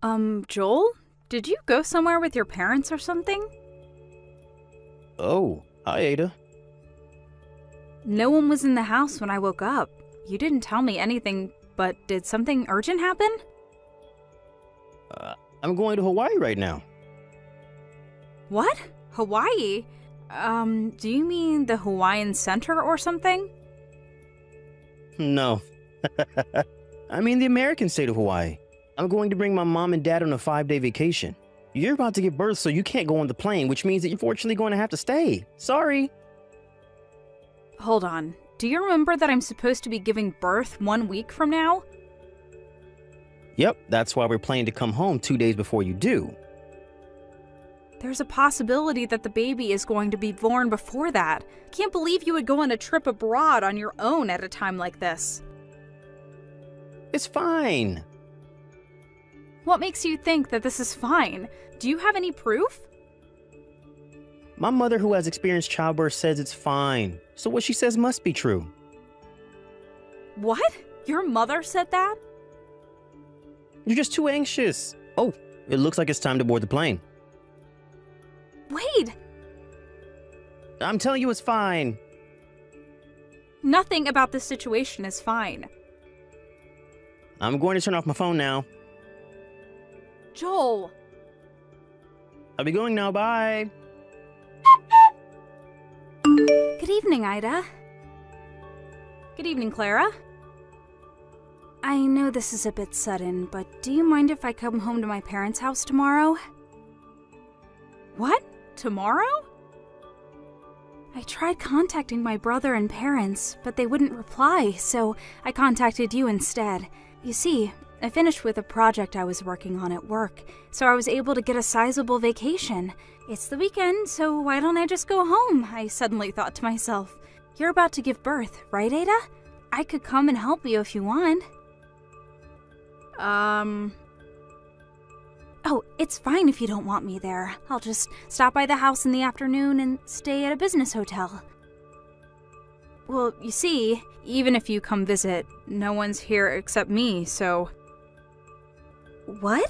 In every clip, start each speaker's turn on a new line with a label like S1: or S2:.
S1: Joel? Did you go somewhere with your parents or something?
S2: Oh, hi, Ada.
S1: No one was in the house when I woke up. You didn't tell me anything, but did something urgent happen?
S2: I'm going to Hawaii right now.
S1: What? Hawaii? Do you mean the Hawaiian Center or something?
S2: No. I mean the American state of Hawaii. I'm going to bring my mom and dad on a 5-day vacation. You're about to give birth, so you can't go on the plane, which means that you're fortunately going to have to stay. Sorry.
S1: Hold on. Do you remember that I'm supposed to be giving birth 1 week from now?
S2: Yep, that's why we're planning to come home 2 days before you do.
S1: There's a possibility that the baby is going to be born before that. Can't believe you would go on a trip abroad on your own at a time like this.
S2: It's fine.
S1: What makes you think that this is fine? Do you have any proof?
S2: My mother, who has experienced childbirth, says it's fine. So what she says must be true.
S1: What? Your mother said that?
S2: You're just too anxious. Oh, it looks like it's time to board the plane.
S1: Wait!
S2: I'm telling you it's fine.
S1: Nothing about this situation is fine.
S2: I'm going to turn off my phone now.
S1: Joel!
S2: I'll be going now, bye.
S1: Good evening, Ida. Good evening, Clara. I know this is a bit sudden, but do you mind if I come home to my parents' house tomorrow? What? Tomorrow? I tried contacting my brother and parents, but they wouldn't reply, so I contacted you instead. You see, I finished with a project I was working on at work, so I was able to get a sizable vacation. It's the weekend, so why don't I just go home? I suddenly thought to myself. You're about to give birth, right, Ada? I could come and help you if you want. Oh, it's fine if you don't want me there. I'll just stop by the house in the afternoon and stay at a business hotel. Well, you see, even if you come visit, no one's here except me, so... What?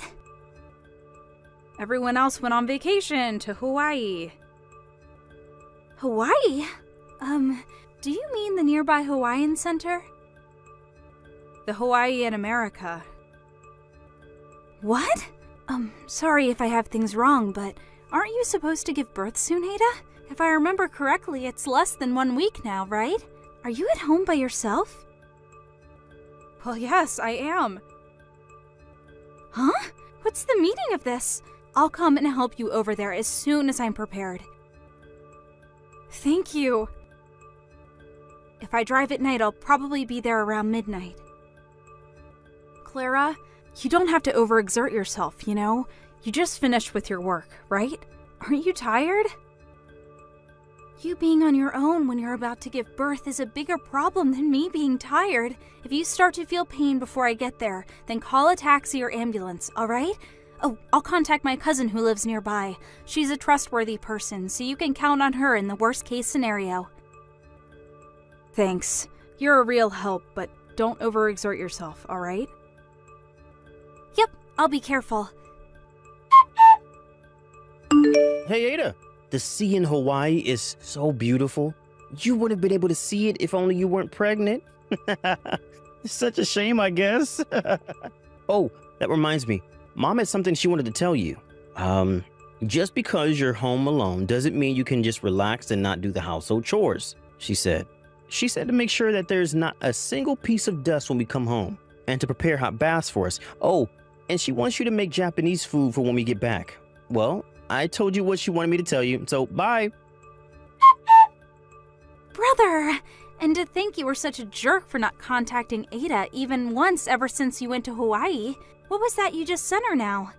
S1: Everyone else went on vacation to Hawaii. Hawaii? Do you mean the nearby Hawaiian Center? The Hawaii in America. What? Sorry if I have things wrong, but aren't you supposed to give birth soon, Ada? If I remember correctly, it's less than 1 week now, right? Are you at home by yourself? Well, yes, I am. Huh? What's the meaning of this? I'll come and help you over there as soon as I'm prepared. Thank you. If I drive at night, I'll probably be there around midnight. Clara, you don't have to overexert yourself, you know? You just finished with your work, right? Aren't you tired? You being on your own when you're about to give birth is a bigger problem than me being tired. If you start to feel pain before I get there, then call a taxi or ambulance, alright? Oh, I'll contact my cousin who lives nearby. She's a trustworthy person, so you can count on her in the worst-case scenario. Thanks. You're a real help, but don't overexert yourself, alright? Yep, I'll be careful.
S2: Hey, Ada. The sea in Hawaii is so beautiful. You wouldn't have been able to see it if only you weren't pregnant. It's such a shame, I guess. Oh, that reminds me. Mom had something she wanted to tell you. Just because you're home alone doesn't mean you can just relax and not do the household chores, she said. She said to make sure that there's not a single piece of dust when we come home and to prepare hot baths for us. Oh, and she wants you to make Japanese food for when we get back. Well, I told you what she wanted me to tell you, so bye.
S1: Brother! And to think you were such a jerk for not contacting Ada even once ever since you went to Hawaii. What was that you just sent her now?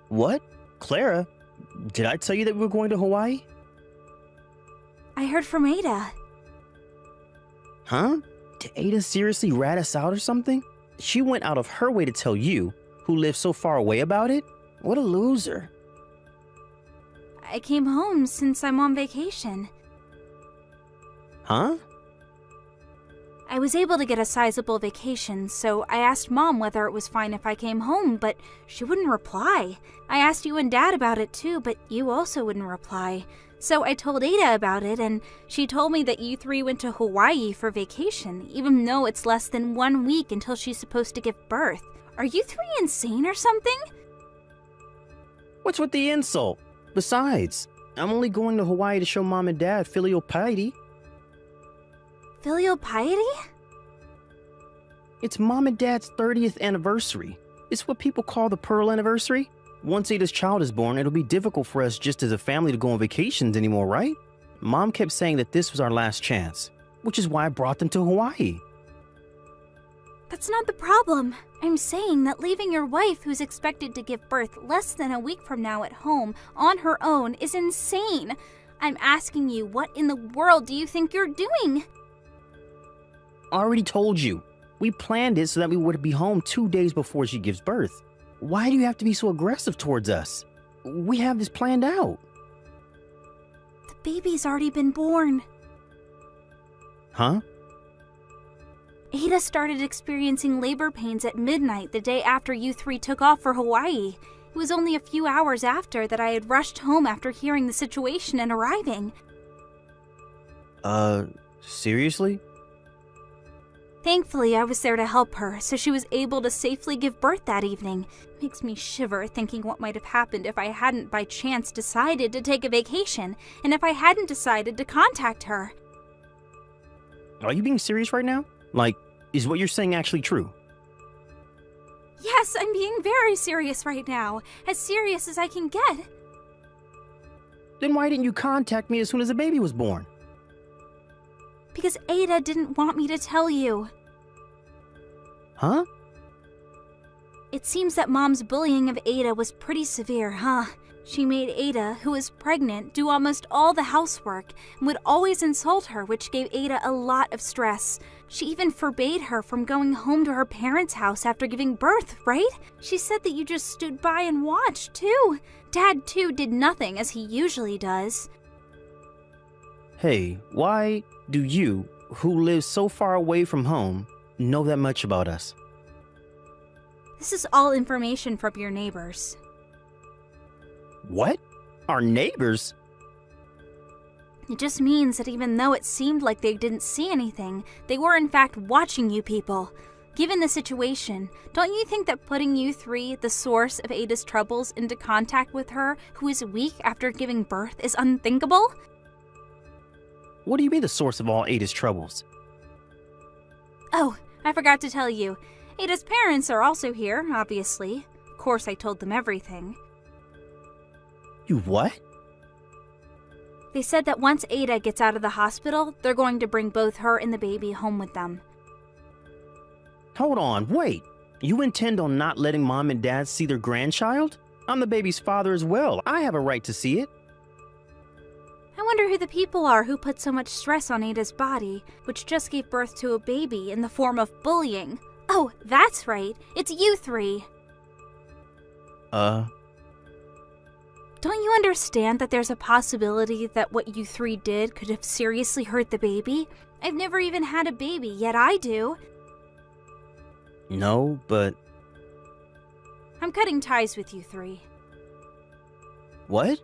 S2: What? Clara? Did I tell you that we were going to Hawaii?
S1: I heard from Ada.
S2: Huh? Did Ada seriously rat us out or something? She went out of her way to tell you, who lives so far away, about it? What a loser.
S1: I came home since I'm on vacation.
S2: Huh?
S1: I was able to get a sizable vacation, so I asked Mom whether it was fine if I came home, but she wouldn't reply. I asked you and Dad about it too, but you also wouldn't reply. So I told Ada about it, and she told me that you three went to Hawaii for vacation, even though it's less than 1 week until she's supposed to give birth. Are you three insane or something?
S2: What's with the insult? Besides, I'm only going to Hawaii to show Mom and Dad filial piety.
S1: Filial piety?
S2: It's Mom and Dad's 30th anniversary. It's what people call the Pearl Anniversary. Once Ada's child is born, it'll be difficult for us just as a family to go on vacations anymore, right? Mom kept saying that this was our last chance, which is why I brought them to Hawaii.
S1: That's not the problem. I'm saying that leaving your wife, who's expected to give birth less than a week from now at home, on her own is insane. I'm asking you, what in the world do you think you're doing?
S2: I already told you. We planned it so that we would be home 2 days before she gives birth. Why do you have to be so aggressive towards us? We have this planned out.
S1: The baby's already been born.
S2: Huh?
S1: Ada started experiencing labor pains at midnight the day after you three took off for Hawaii. It was only a few hours after that I had rushed home after hearing the situation and arriving.
S2: Seriously?
S1: Thankfully, I was there to help her, so she was able to safely give birth that evening. Makes me shiver thinking what might have happened if I hadn't by chance decided to take a vacation, and if I hadn't decided to contact her.
S2: Are you being serious right now? Like, is what you're saying actually true?
S1: Yes, I'm being very serious right now. As serious as I can get.
S2: Then why didn't you contact me as soon as the baby was born?
S1: Because Ada didn't want me to tell you.
S2: Huh?
S1: It seems that Mom's bullying of Ada was pretty severe, huh? She made Ada, who was pregnant, do almost all the housework and would always insult her, which gave Ada a lot of stress. She even forbade her from going home to her parents' house after giving birth, right? She said that you just stood by and watched, too. Dad, too, did nothing, as he usually does.
S2: Hey, why do you, who live so far away from home, know that much about us?
S1: This is all information from your neighbors.
S2: What? Our neighbors?
S1: It just means that even though it seemed like they didn't see anything, they were in fact watching you people. Given the situation, don't you think that putting you three, the source of Ada's troubles, into contact with her, who is weak after giving birth, is unthinkable?
S2: What do you mean the source of all Ada's troubles?
S1: Oh, I forgot to tell you. Ada's parents are also here, obviously. Of course, I told them everything.
S2: You what?
S1: They said that once Ada gets out of the hospital, they're going to bring both her and the baby home with them.
S2: Hold on, wait. You intend on not letting Mom and Dad see their grandchild? I'm the baby's father as well. I have a right to see it.
S1: I wonder who the people are who put so much stress on Ada's body, which just gave birth to a baby in the form of bullying. Oh, that's right. It's you three. Don't you understand that there's a possibility that what you three did could have seriously hurt the baby? I've never even had a baby, yet I do.
S2: No, but...
S1: I'm cutting ties with you three.
S2: What?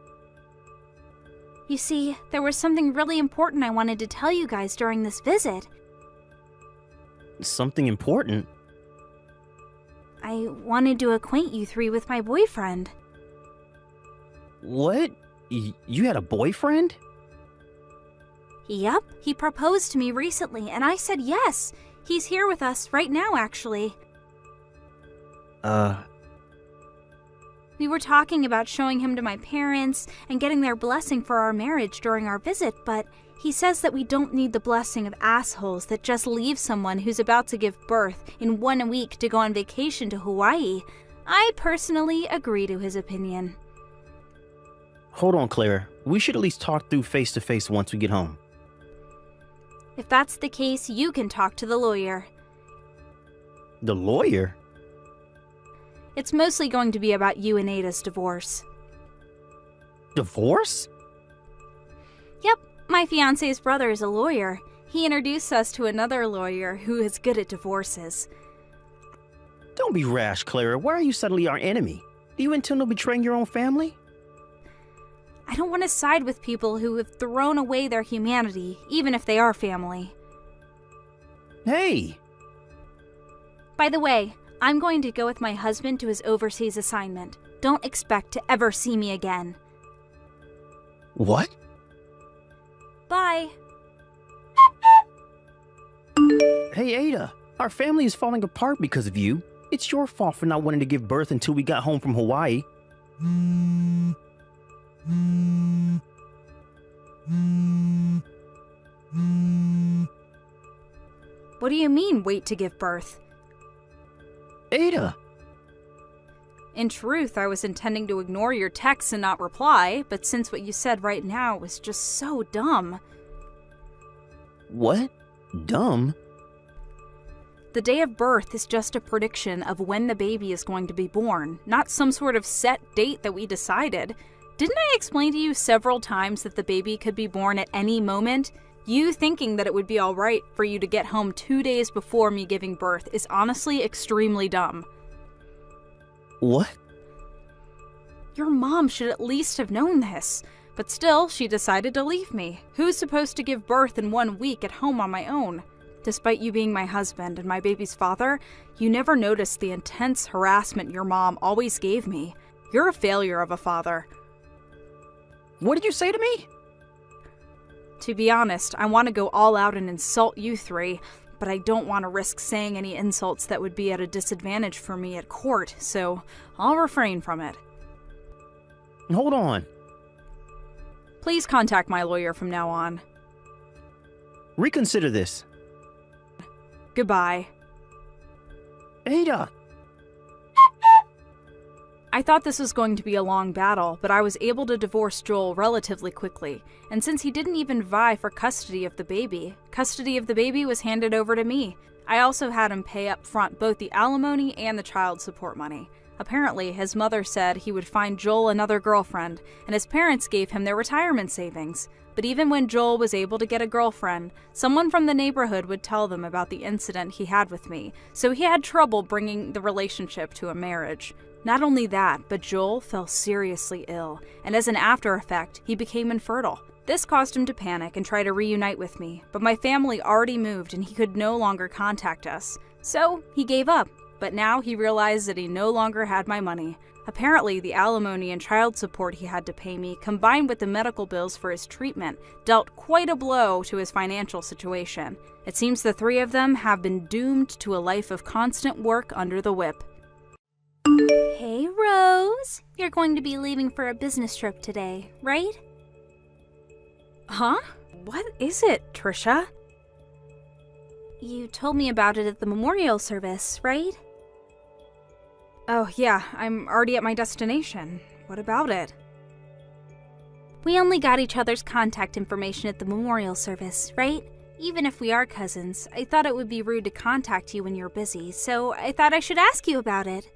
S1: You see, there was something really important I wanted to tell you guys during this visit.
S2: Something important?
S1: I wanted to acquaint you three with my boyfriend.
S2: What? You had a boyfriend?
S1: Yep, he proposed to me recently, and I said yes. He's here with us right now, actually. We were talking about showing him to my parents and getting their blessing for our marriage during our visit, but he says that we don't need the blessing of assholes that just leave someone who's about to give birth in 1 week to go on vacation to Hawaii. I personally agree to his opinion.
S2: Hold on, Claire. We should at least talk through face-to-face once we get home.
S1: If that's the case, you can talk to the lawyer.
S2: The lawyer?
S1: It's mostly going to be about you and Ada's divorce.
S2: Divorce?
S1: Yep, my fiancé's brother is a lawyer. He introduced us to another lawyer who is good at divorces.
S2: Don't be rash, Clara. Why are you suddenly our enemy? Do you intend on betraying your own family?
S1: I don't want to side with people who have thrown away their humanity, even if they are family.
S2: Hey!
S1: By the way, I'm going to go with my husband to his overseas assignment. Don't expect to ever see me again.
S2: What?
S1: Bye.
S2: Hey, Ada. Our family is falling apart because of you. It's your fault for not wanting to give birth until we got home from Hawaii.
S1: What do you mean, wait to give birth?
S2: Ada!
S1: In truth, I was intending to ignore your texts and not reply, but since what you said right now was just so dumb.
S2: What? Dumb?
S1: The day of birth is just a prediction of when the baby is going to be born, not some sort of set date that we decided. Didn't I explain to you several times that the baby could be born at any moment? You thinking that it would be alright for you to get home 2 days before me giving birth is honestly extremely dumb.
S2: What?
S1: Your mom should at least have known this, but still, she decided to leave me. Who's supposed to give birth in 1 week at home on my own? Despite you being my husband and my baby's father, you never noticed the intense harassment your mom always gave me. You're a failure of a father.
S2: What did you say to me?
S1: To be honest, I want to go all out and insult you three, but I don't want to risk saying any insults that would be at a disadvantage for me at court, so I'll refrain from it.
S2: Hold on.
S1: Please contact my lawyer from now on.
S2: Reconsider this.
S1: Goodbye.
S2: Ada!
S1: I thought this was going to be a long battle, but I was able to divorce Joel relatively quickly, and since he didn't even vie for custody of the baby was handed over to me. I also had him pay up front both the alimony and the child support money. Apparently, his mother said he would find Joel another girlfriend, and his parents gave him their retirement savings. But even when Joel was able to get a girlfriend, someone from the neighborhood would tell them about the incident he had with me, so he had trouble bringing the relationship to a marriage. Not only that, but Joel fell seriously ill, and as an after effect, he became infertile. This caused him to panic and try to reunite with me, but my family already moved and he could no longer contact us. So, he gave up, but now he realized that he no longer had my money. Apparently, the alimony and child support he had to pay me, combined with the medical bills for his treatment, dealt quite a blow to his financial situation. It seems the three of them have been doomed to a life of constant work under the whip. Hey, Rose. You're going to be leaving for a business trip today, right? Huh? What is it, Trisha? You told me about it at the memorial service, right? Oh, yeah, I'm already at my destination. What about it? We only got each other's contact information at the memorial service, right? Even if we are cousins, I thought it would be rude to contact you when you're busy, so I thought I should ask you about it.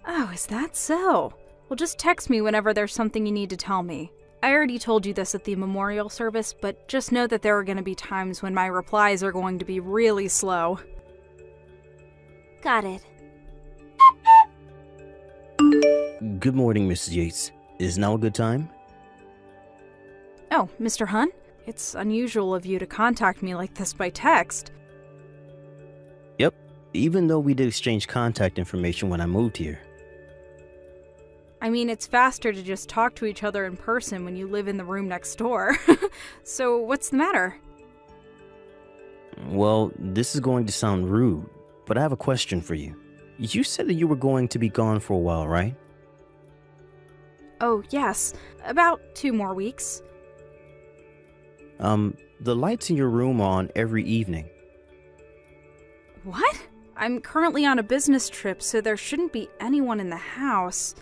S1: Oh, is that so? Well, just text me whenever there's something you need to tell me. I already told you this at the memorial service, but just know that there are going to be times when my replies are going to be really slow. Got it.
S2: Good morning, Mrs. Yates. Is now a good time?
S1: Oh, Mr. Hunt? It's unusual of you to contact me like this by text.
S2: Yep, even though we did exchange contact information when I moved here.
S1: I mean, it's faster to just talk to each other in person when you live in the room next door. So, what's the matter?
S2: Well, this is going to sound rude, but I have a question for you. You said that you were going to be gone for a while, right?
S1: Oh, yes. About 2 more weeks.
S2: The lights in your room are on every evening.
S1: What? I'm currently on a business trip, so there shouldn't be anyone in the house.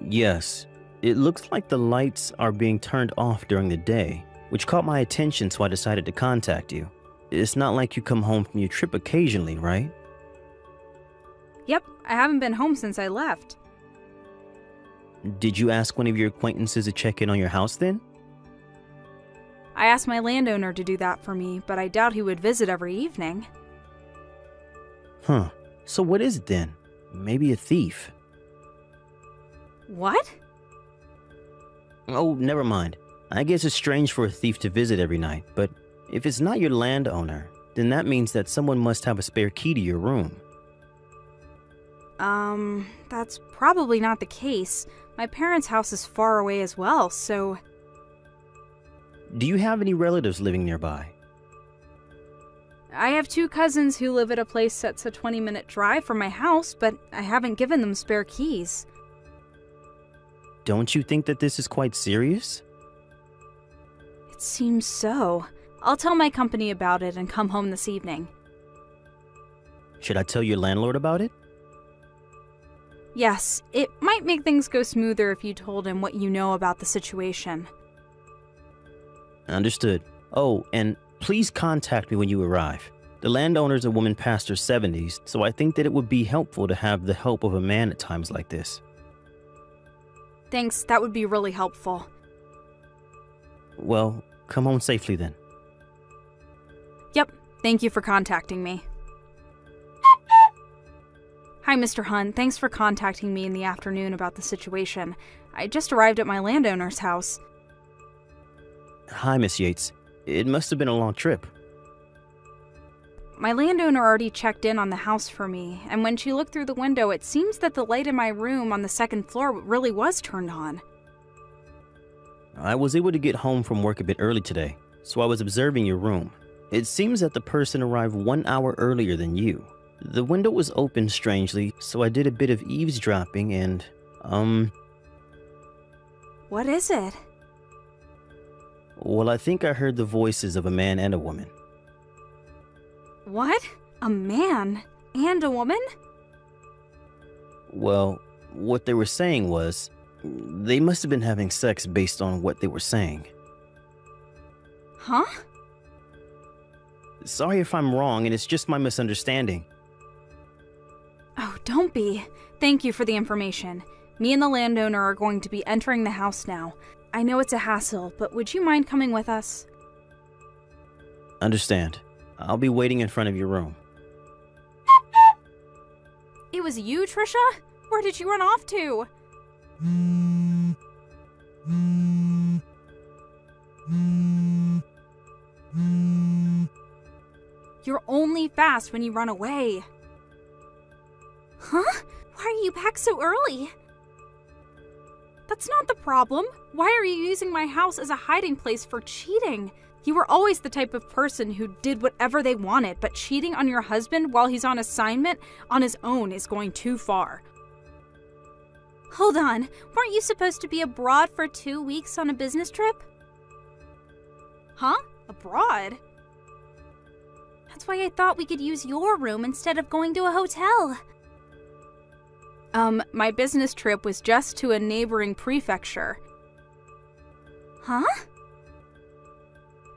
S2: Yes, it looks like the lights are being turned off during the day, which caught my attention, so I decided to contact you. It's not like you come home from your trip occasionally, right?
S1: Yep, I haven't been home since I left.
S2: Did you ask one of your acquaintances to check in on your house then?
S1: I asked my landowner to do that for me, but I doubt he would visit every evening.
S2: Huh. So what is it then? Maybe a thief.
S1: What?
S2: Oh, never mind. I guess it's strange for a thief to visit every night, but if it's not your landowner, then that means that someone must have a spare key to your room.
S1: That's probably not the case. My parents' house is far away as well, so...
S2: Do you have any relatives living nearby?
S1: I have 2 cousins who live at a place that's a 20-minute drive from my house, but I haven't given them spare keys.
S2: Don't you think that this is quite serious?
S1: It seems so. I'll tell my company about it and come home this evening.
S2: Should I tell your landlord about it?
S1: Yes, it might make things go smoother if you told him what you know about the situation.
S2: Understood. Oh, and please contact me when you arrive. The landowner's a woman past her 70s, so I think that it would be helpful to have the help of a man at times like this.
S1: Thanks, that would be really helpful.
S2: Well, come home safely then.
S1: Yep, thank you for contacting me. Hi, Mr. Hunt. Thanks for contacting me in the afternoon about the situation. I just arrived at my landowner's house.
S2: Hi, Miss Yates. It must have been a long trip.
S1: My landowner already checked in on the house for me, and when she looked through the window, it seems that the light in my room on the 2nd floor really was turned on.
S2: I was able to get home from work a bit early today, so I was observing your room. It seems that the person arrived 1 hour earlier than you. The window was open strangely, so I did a bit of eavesdropping and,
S1: What is it?
S2: Well, I think I heard the voices of a man and a woman.
S1: What? A man? And a woman?
S2: Well, what they were saying was, they must have been having sex based on what they were saying.
S1: Huh?
S2: Sorry if I'm wrong, and it's just my misunderstanding.
S1: Oh, don't be. Thank you for the information. Me and the landowner are going to be entering the house now. I know it's a hassle, but would you mind coming with us?
S2: Understand. I'll be waiting in front of your room.
S1: It was you, Trisha? Where did you run off to? You're only fast when you run away. Huh? Why are you back so early? That's not the problem. Why are you using my house as a hiding place for cheating? You were always the type of person who did whatever they wanted, but cheating on your husband while he's on assignment on his own is going too far. Hold on, weren't you supposed to be abroad for 2 weeks on a business trip? Huh? Abroad? That's why I thought we could use your room instead of going to a hotel. My business trip was just to a neighboring prefecture. Huh?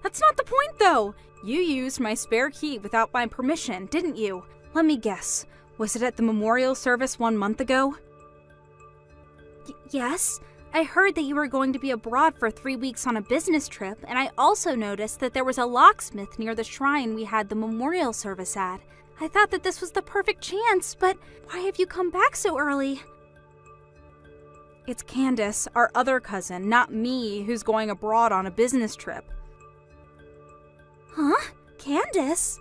S1: That's not the point, though. You used my spare key without my permission, didn't you? Let me guess. Was it at the memorial service 1 month ago? Yes. I heard that you were going to be abroad for 3 weeks on a business trip, and I also noticed that there was a locksmith near the shrine we had the memorial service at. I thought that this was the perfect chance, but why have you come back so early? It's Candace, our other cousin, not me, who's going abroad on a business trip. Huh? Candace?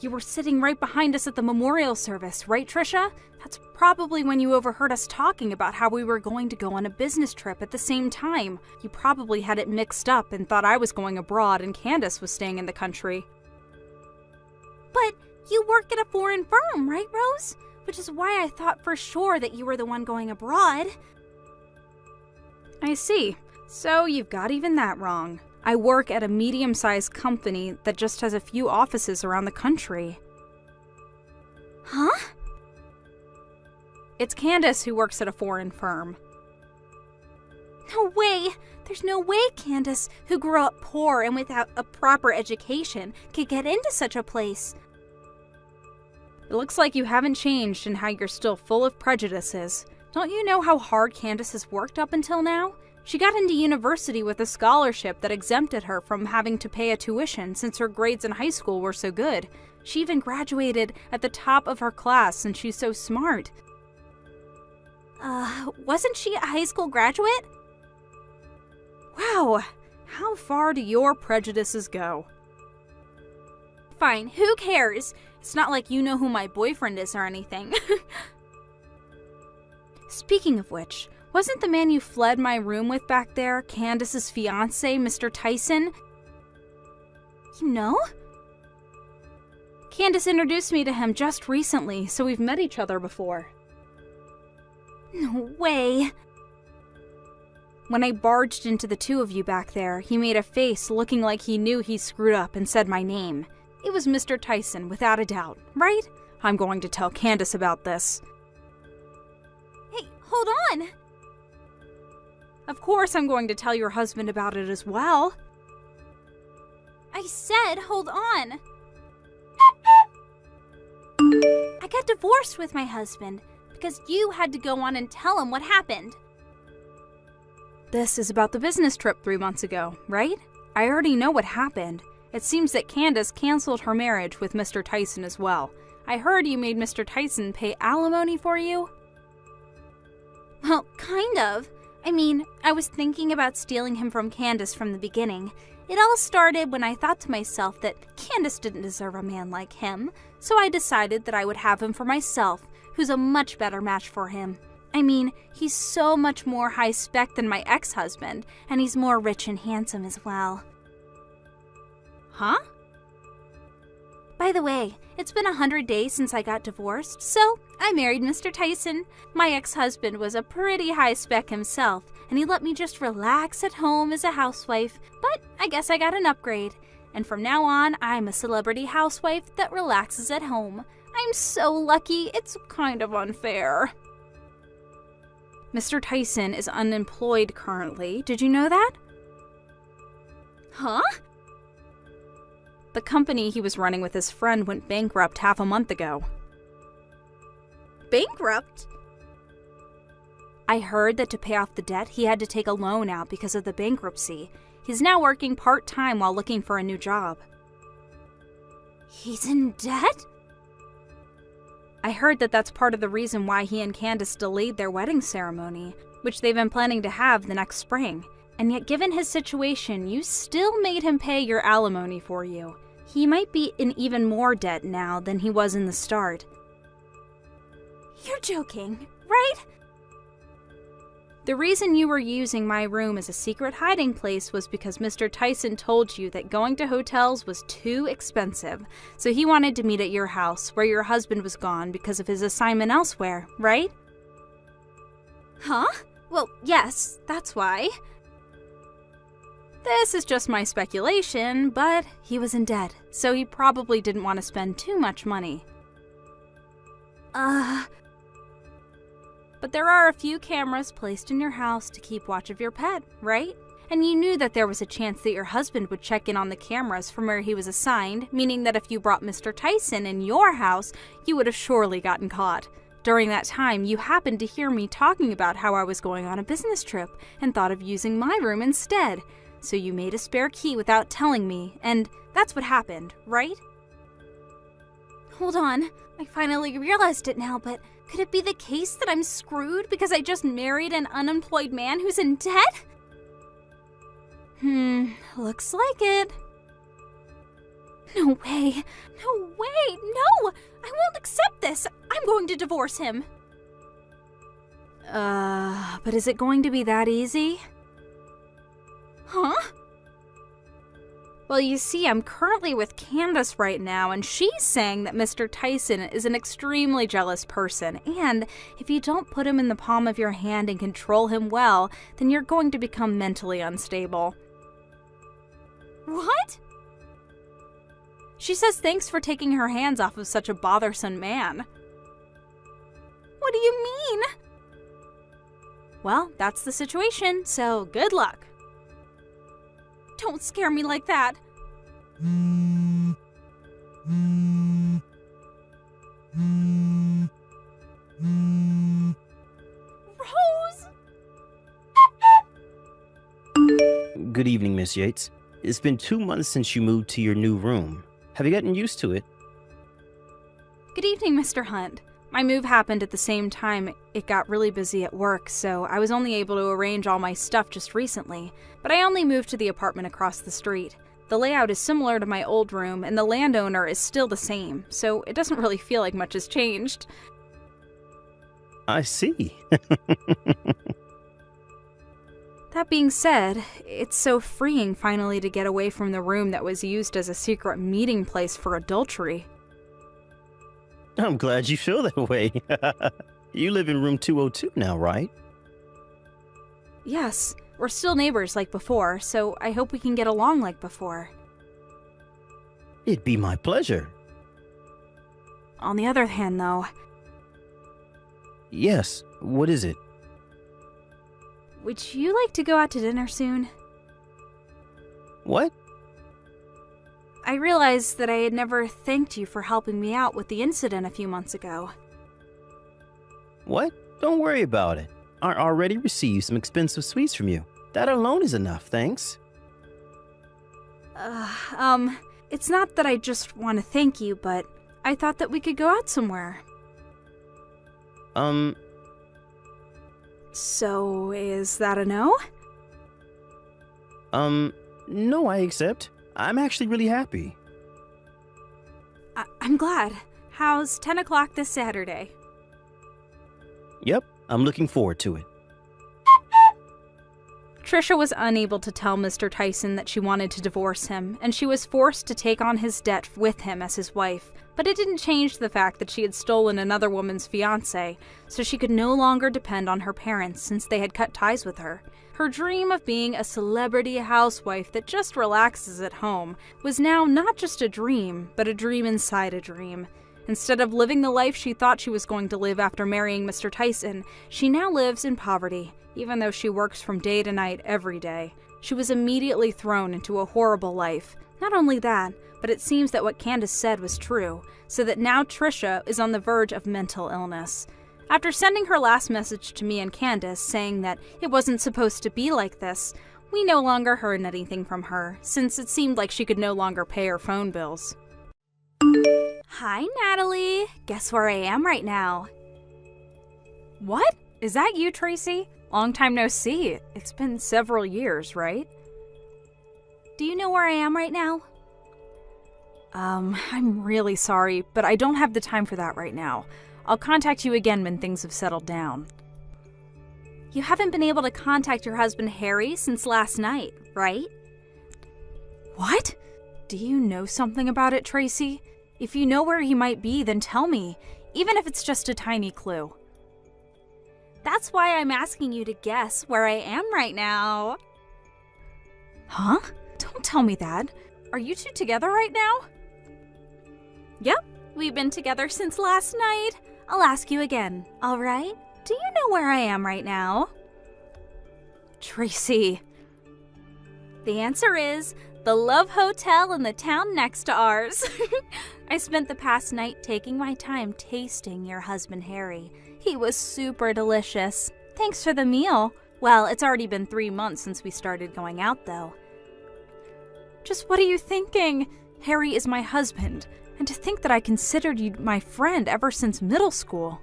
S1: You were sitting right behind us at the memorial service, right, Trisha? That's probably when you overheard us talking about how we were going to go on a business trip at the same time. You probably had it mixed up and thought I was going abroad and Candace was staying in the country. But you work at a foreign firm, right, Rose? Which is why I thought for sure that you were the one going abroad. I see. So you've got even that wrong. I work at a medium-sized company that just has a few offices around the country. Huh? It's Candace who works at a foreign firm. No way! There's no way Candace, who grew up poor and without a proper education, could get into such a place. It looks like you haven't changed and how you're still full of prejudices. Don't you know how hard Candace has worked up until now? She got into university with a scholarship that exempted her from having to pay a tuition since her grades in high school were so good. She even graduated at the top of her class since she's so smart. Wasn't she a high school graduate? Wow, how far do your prejudices go? Fine, who cares? It's not like you know who my boyfriend is or anything. Speaking of which, wasn't the man you fled my room with back there Candace's fiancé, Mr. Tyson? You know? Candace introduced me to him just recently, so we've met each other before. No way. When I barged into the two of you back there, he made a face looking like he knew he screwed up and said my name. It was Mr. Tyson, without a doubt, right? I'm going to tell Candace about this. Hey, hold on! Of course I'm going to tell your husband about it as well. I said hold on. I got divorced with my husband because you had to go on and tell him what happened. This is about the business trip 3 months ago, right? I already know what happened. It seems that Candace canceled her marriage with Mr. Tyson as well. I heard you made Mr. Tyson pay alimony for you? Well, kind of. I mean, I was thinking about stealing him from Candace from the beginning. It all started when I thought to myself that Candace didn't deserve a man like him, so I decided that I would have him for myself, who's a much better match for him. I mean, he's so much more high-spec than my ex-husband, and he's more rich and handsome as well. Huh? By the way, it's been 100 days since I got divorced, so I married Mr. Tyson. My ex-husband was a pretty high-spec himself, and he let me just relax at home as a housewife, but I guess I got an upgrade. And from now on, I'm a celebrity housewife that relaxes at home. I'm so lucky, it's kind of unfair. Mr. Tyson is unemployed currently. Did you know that? Huh? The company he was running with his friend went bankrupt half a month ago. Bankrupt? I heard that to pay off the debt, he had to take a loan out because of the bankruptcy. He's now working part-time while looking for a new job. He's in debt? I heard that that's part of the reason why he and Candace delayed their wedding ceremony, which they've been planning to have the next spring. And yet, given his situation, you still made him pay your alimony for you. He might be in even more debt now than he was in the start. You're joking, right? The reason you were using my room as a secret hiding place was because Mr. Tyson told you that going to hotels was too expensive, so he wanted to meet at your house where your husband was gone because of his assignment elsewhere, right? Huh? Well, yes, that's why. This is just my speculation, but he was in debt, so he probably didn't want to spend too much money. But there are a few cameras placed in your house to keep watch of your pet, right? And you knew that there was a chance that your husband would check in on the cameras from where he was assigned, meaning that if you brought Mr. Tyson in your house, you would have surely gotten caught. During that time, you happened to hear me talking about how I was going on a business trip and thought of using my room instead. So you made a spare key without telling me, and that's what happened, right? Hold on, I finally realized it now, but could it be the case that I'm screwed because I just married an unemployed man who's in debt? Looks like it. No way, no way, no! I won't accept this! I'm going to divorce him! But is it going to be that easy? Huh? Well, you see, I'm currently with Candace right now, and she's saying that Mr. Tyson is an extremely jealous person, and if you don't put him in the palm of your hand and control him well, then you're going to become mentally unstable. What? She says thanks for taking her hands off of such a bothersome man. What do you mean? Well, that's the situation, so good luck. Don't scare me like that. Rose!
S2: Good evening, Miss Yates. It's been 2 months since you moved to your new room. Have you gotten used to it?
S1: Good evening, Mr. Hunt. My move happened at the same time it got really busy at work, so I was only able to arrange all my stuff just recently, but I only moved to the apartment across the street. The layout is similar to my old room, and the landowner is still the same, so it doesn't really feel like much has changed.
S2: I see.
S1: That being said, it's so freeing finally to get away from the room that was used as a secret meeting place for adultery.
S2: I'm glad you feel that way. You live in room 202 now, right?
S1: Yes, we're still neighbors like before, so I hope we can get along like before.
S2: It'd be my pleasure.
S1: On the other hand, though,
S2: Yes, what is it?
S1: would you like to go out to dinner soon?
S2: What?
S1: I realized that I had never thanked you for helping me out with the incident a few months ago.
S2: What? Don't worry about it. I already received some expensive sweets from you. That alone is enough, thanks.
S1: It's not that I just want to thank you, but I thought that we could go out somewhere. So, is that a no?
S2: No, I accept. I'm actually really happy.
S1: I'm glad. How's 10 o'clock this Saturday?
S2: Yep, I'm looking forward to it.
S1: Trisha was unable to tell Mr. Tyson that she wanted to divorce him, and she was forced to take on his debt with him as his wife. But it didn't change the fact that she had stolen another woman's fiancé, so she could no longer depend on her parents since they had cut ties with her. Her dream of being a celebrity housewife that just relaxes at home was now not just a dream, but a dream inside a dream. Instead of living the life she thought she was going to live after marrying Mr. Tyson, she now lives in poverty, even though she works from day to night every day. She was immediately thrown into a horrible life. Not only that, but it seems that what Candace said was true, so that now Trisha is on the verge of mental illness. After sending her last message to me and Candace saying that it wasn't supposed to be like this, we no longer heard anything from her, since it seemed like she could no longer pay her phone bills. Hi, Natalie. Guess where I am right now? What? Is that you, Tracy? Long time no see. It's been several years, right? Do you know where I am right now? I'm really sorry, but I don't have the time for that right now. I'll contact you again when things have settled down. You haven't been able to contact your husband Harry since last night, right? What? Do you know something about it, Tracy? If you know where he might be, then tell me, even if it's just a tiny clue. That's why I'm asking you to guess where I am right now. Huh? Don't tell me that. Are you two together right now? Yep, we've been together since last night. I'll ask you again, all right? Do you know where I am right now? Tracy. The answer is the Love Hotel in the town next to ours. I spent the past night taking my time tasting your husband Harry. He was super delicious. Thanks for the meal. Well, it's already been 3 months since we started going out, though. Just what are you thinking? Harry is my husband, and to think that I considered you my friend ever since middle school.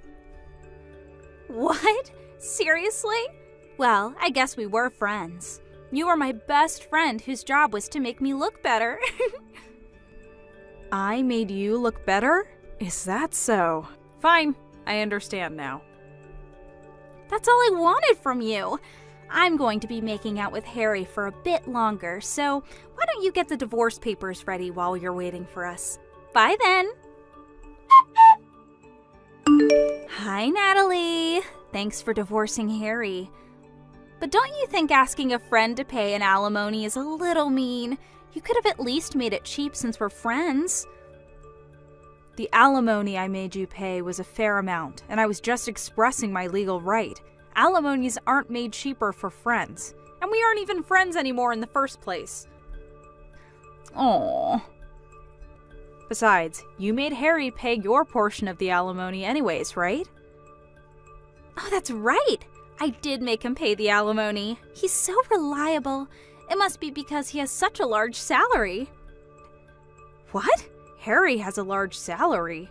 S1: What? Seriously? Well, I guess we were friends. You were my best friend whose job was to make me look better. I made you look better? Is that so? Fine, I understand now. That's all I wanted from you. I'm going to be making out with Harry for a bit longer, so why don't you get the divorce papers ready while you're waiting for us? Bye then. Hi, Natalie. Thanks for divorcing Harry. But don't you think asking a friend to pay an alimony is a little mean? You could have at least made it cheap since we're friends. The alimony I made you pay was a fair amount, and I was just expressing my legal right. Alimonies aren't made cheaper for friends, and we aren't even friends anymore in the first place. Aww. Besides, you made Harry pay your portion of the alimony anyways, right? Oh, that's right! I did make him pay the alimony. He's so reliable. It must be because he has such a large salary. What? Harry has a large salary?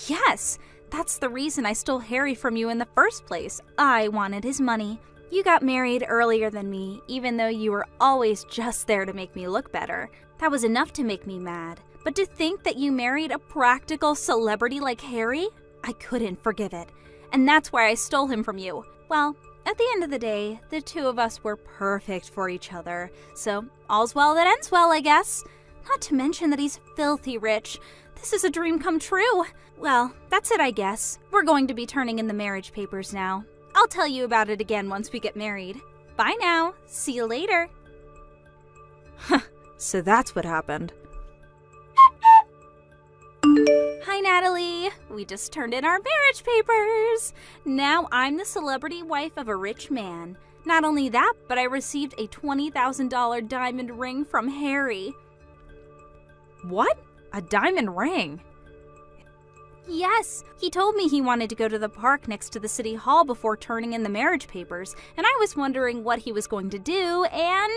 S1: Yes, that's the reason I stole Harry from you in the first place. I wanted his money. You got married earlier than me, even though you were always just there to make me look better. That was enough to make me mad. But to think that you married a practical celebrity like Harry, I couldn't forgive it. And that's why I stole him from you. Well, at the end of the day, the two of us were perfect for each other. So, all's well that ends well, I guess. Not to mention that he's filthy rich. This is a dream come true. Well, that's it, I guess. We're going to be turning in the marriage papers now. I'll tell you about it again once we get married. Bye now. See you later.
S3: So that's what happened.
S1: Hi, Natalie. We just turned in our marriage papers. Now I'm the celebrity wife of a rich man. Not only that, but I received a $20,000 diamond ring from Harry.
S3: What? A diamond ring?
S1: Yes, he told me he wanted to go to the park next to the city hall before turning in the marriage papers, and I was wondering what he was going to do, and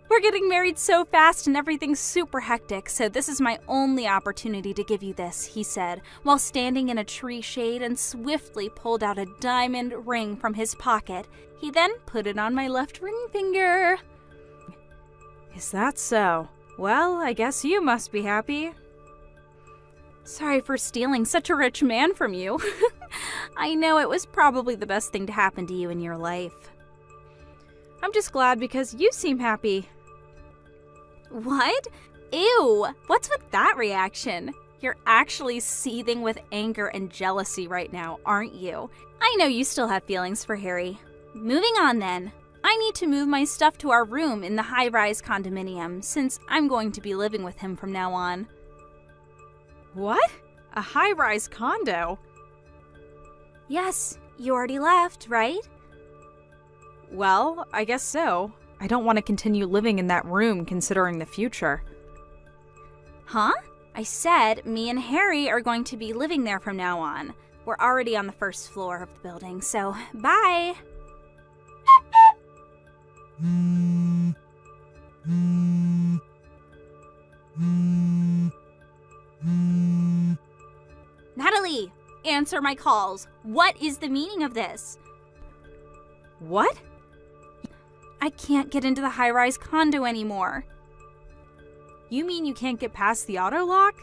S1: we're getting married so fast and everything's super hectic, so this is my only opportunity to give you this, he said, while standing in a tree shade and swiftly pulled out a diamond ring from his pocket. He then put it on my left ring finger.
S3: Is that so? Well, I guess you must be happy.
S1: Sorry for stealing such a rich man from you. I know it was probably the best thing to happen to you in your life.
S3: I'm just glad because you seem happy.
S1: What? Ew! What's with that reaction? You're actually seething with anger and jealousy right now, aren't you? I know you still have feelings for Harry. Moving on then. I need to move my stuff to our room in the high-rise condominium since I'm going to be living with him from now on.
S3: What? A high-rise condo?
S1: Yes, you already left, right?
S3: Well, I guess so. I don't want to continue living in that room considering the future.
S1: Huh? I said me and Harry are going to be living there from now on. We're already on the first floor of the building, so bye! Natalie, answer my calls. What is the meaning of this?
S3: What?
S1: I can't get into the high-rise condo anymore.
S3: You mean you can't get past the auto lock?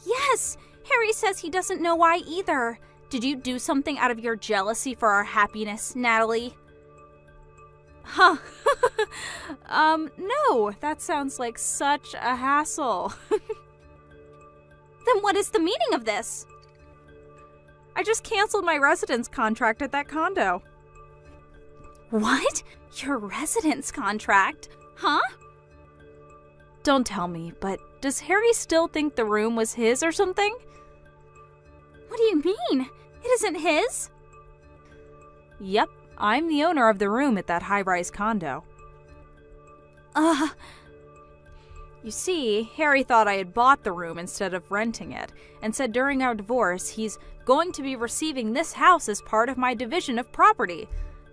S1: Yes! Harry says he doesn't know why either. Did you do something out of your jealousy for our happiness, Natalie?
S3: Huh. No, that sounds like such a hassle.
S1: Then what is the meaning of this?
S3: I just canceled my residence contract at that condo.
S1: What? Your residence contract? Huh?
S3: Don't tell me, but does Harry still think the room was his or something?
S1: What do you mean? It isn't his?
S3: Yep, I'm the owner of the room at that high-rise condo. You see, Harry thought I had bought the room instead of renting it, and said during our divorce he's going to be receiving this house as part of my division of property.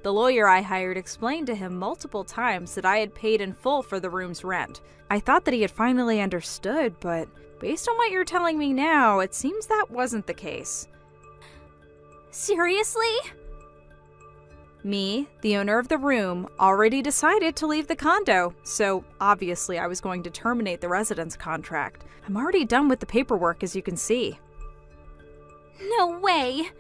S3: The lawyer I hired explained to him multiple times that I had paid in full for the room's rent. I thought that he had finally understood, but based on what you're telling me now, it seems that wasn't the case.
S1: Seriously?
S3: Me, the owner of the room, already decided to leave the condo, so obviously I was going to terminate the residence contract. I'm already done with the paperwork, as you can see.
S1: No way!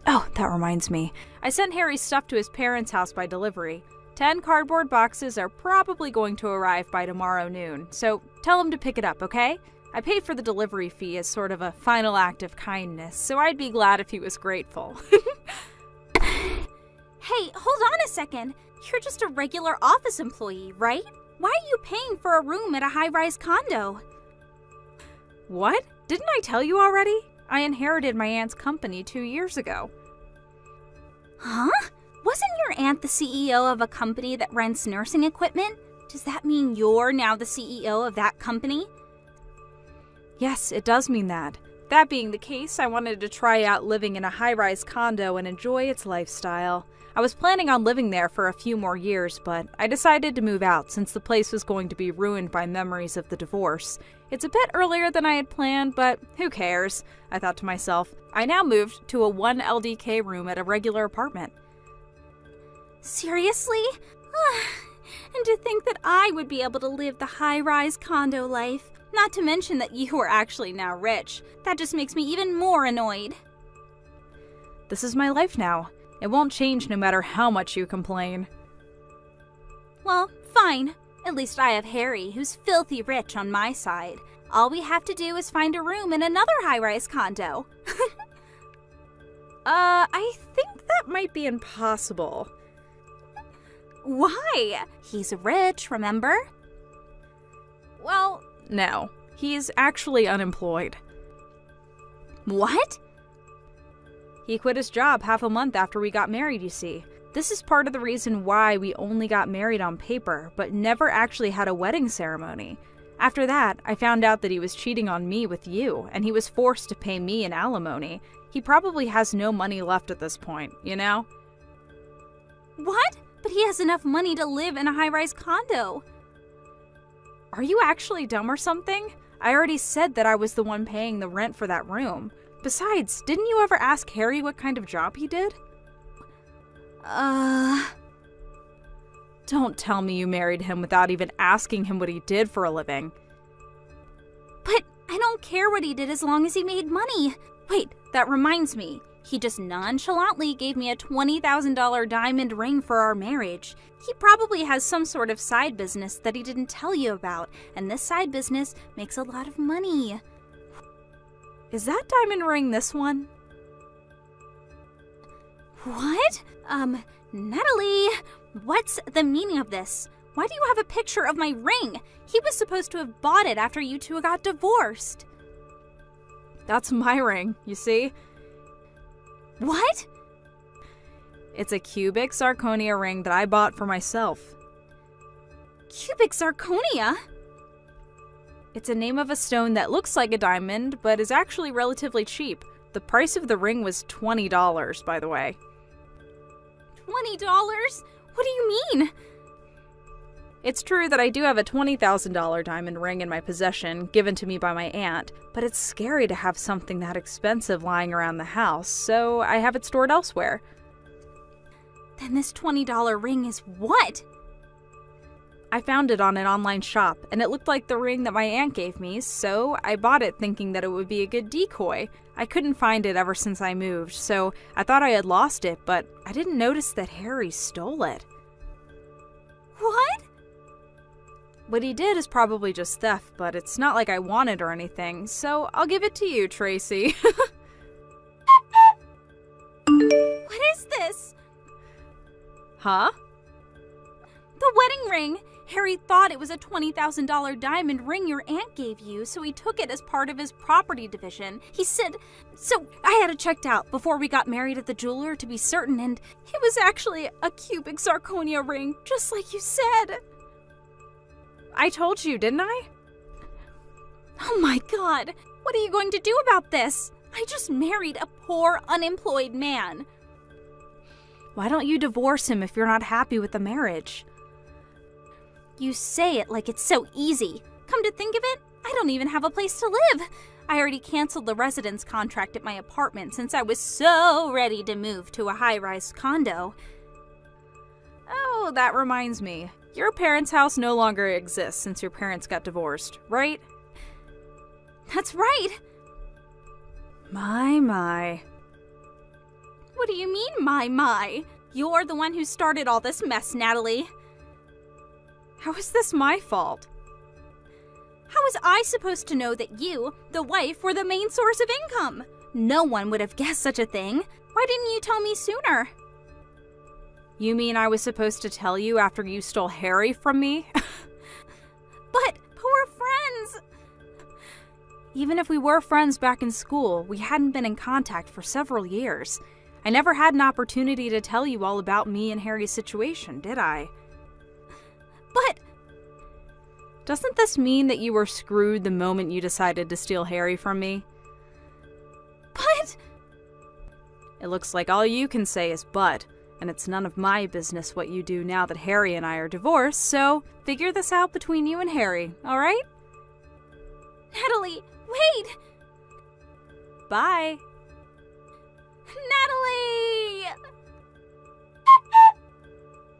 S3: Oh, that reminds me. I sent Harry's stuff to his parents' house by delivery. 10 cardboard boxes are probably going to arrive by tomorrow noon, so tell him to pick it up, okay? I paid for the delivery fee as sort of a final act of kindness, so I'd be glad if he was grateful.
S1: Hey, hold on a second. You're just a regular office employee, right? Why are you paying for a room at a high-rise condo?
S3: What? Didn't I tell you already? I inherited my aunt's company 2 years ago.
S1: Huh? Wasn't your aunt the CEO of a company that rents nursing equipment? Does that mean you're now the CEO of that company?
S3: Yes, it does mean that. That being the case, I wanted to try out living in a high-rise condo and enjoy its lifestyle. I was planning on living there for a few more years, but I decided to move out since the place was going to be ruined by memories of the divorce. It's a bit earlier than I had planned, but who cares? I thought to myself. I now moved to a 1 LDK room at a regular apartment.
S1: Seriously? And to think that I would be able to live the high-rise condo life. Not to mention that you are actually now rich. That just makes me even more annoyed.
S3: This is my life now. It won't change no matter how much you complain.
S1: Well, fine. At least I have Harry, who's filthy rich on my side. All we have to do is find a room in another high-rise condo.
S3: I think that might be impossible.
S1: Why? He's rich, remember?
S3: Well, no. He's actually unemployed.
S1: What?
S3: He quit his job half a month after we got married, you see. This is part of the reason why we only got married on paper, but never actually had a wedding ceremony. After that, I found out that he was cheating on me with you, and he was forced to pay me an alimony. He probably has no money left at this point, you know?
S1: What? But he has enough money to live in a high-rise condo.
S3: Are you actually dumb or something? I already said that I was the one paying the rent for that room. Besides, didn't you ever ask Harry what kind of job he did? Don't tell me you married him without even asking him what he did for a living.
S1: But I don't care what he did as long as he made money. Wait, that reminds me. He just nonchalantly gave me a $20,000 diamond ring for our marriage. He probably has some sort of side business that he didn't tell you about, and this side business makes a lot of money.
S3: Is that diamond ring this one?
S1: What? Natalie, what's the meaning of this? Why do you have a picture of my ring? He was supposed to have bought it after you two got divorced.
S3: That's my ring, you see?
S1: What?
S3: It's a cubic zirconia ring that I bought for myself.
S1: Cubic zirconia?
S3: It's a name of a stone that looks like a diamond, but is actually relatively cheap. The price of the ring was $20, by the way.
S1: $20? What do you mean?
S3: It's true that I do have a $20,000 diamond ring in my possession, given to me by my aunt, but it's scary to have something that expensive lying around the house, so I have it stored elsewhere.
S1: Then this $20 ring is what?
S3: I found it on an online shop, and it looked like the ring that my aunt gave me, so I bought it thinking that it would be a good decoy. I couldn't find it ever since I moved, so I thought I had lost it, but I didn't notice that Harry stole it.
S1: What?
S3: What he did is probably just theft, but it's not like I want it or anything, so I'll give it to you, Tracy.
S1: What is this?
S3: Huh?
S1: The wedding ring! Harry thought it was a $20,000 diamond ring your aunt gave you, so he took it as part of his property division. He said, so I had it checked out before we got married at the jeweler to be certain, and it was actually a cubic zirconia ring, just like you said.
S3: I told you, didn't I?
S1: Oh my God, what are you going to do about this? I just married a poor, unemployed man.
S3: Why don't you divorce him if you're not happy with the marriage?
S1: You say it like it's so easy. Come to think of it, I don't even have a place to live. I already canceled the residence contract at my apartment since I was so ready to move to a high-rise condo.
S3: Oh, that reminds me. Your parents' house no longer exists since your parents got divorced, right?
S1: That's right.
S3: My.
S1: What do you mean, my? You're the one who started all this mess, Natalie.
S3: How is this my fault?
S1: How was I supposed to know that you, the wife, were the main source of income? No one would have guessed such a thing. Why didn't you tell me sooner?
S3: You mean I was supposed to tell you after you stole Harry from me?
S1: But poor friends!
S3: Even if we were friends back in school, we hadn't been in contact for several years. I never had an opportunity to tell you all about me and Harry's situation, did I?
S1: But
S3: doesn't this mean that you were screwed the moment you decided to steal Harry from me? It looks like all you can say is but, and it's none of my business what you do now that Harry and I are divorced, so figure this out between you and Harry, alright?
S1: Natalie, wait!
S3: Bye.
S1: Natalie!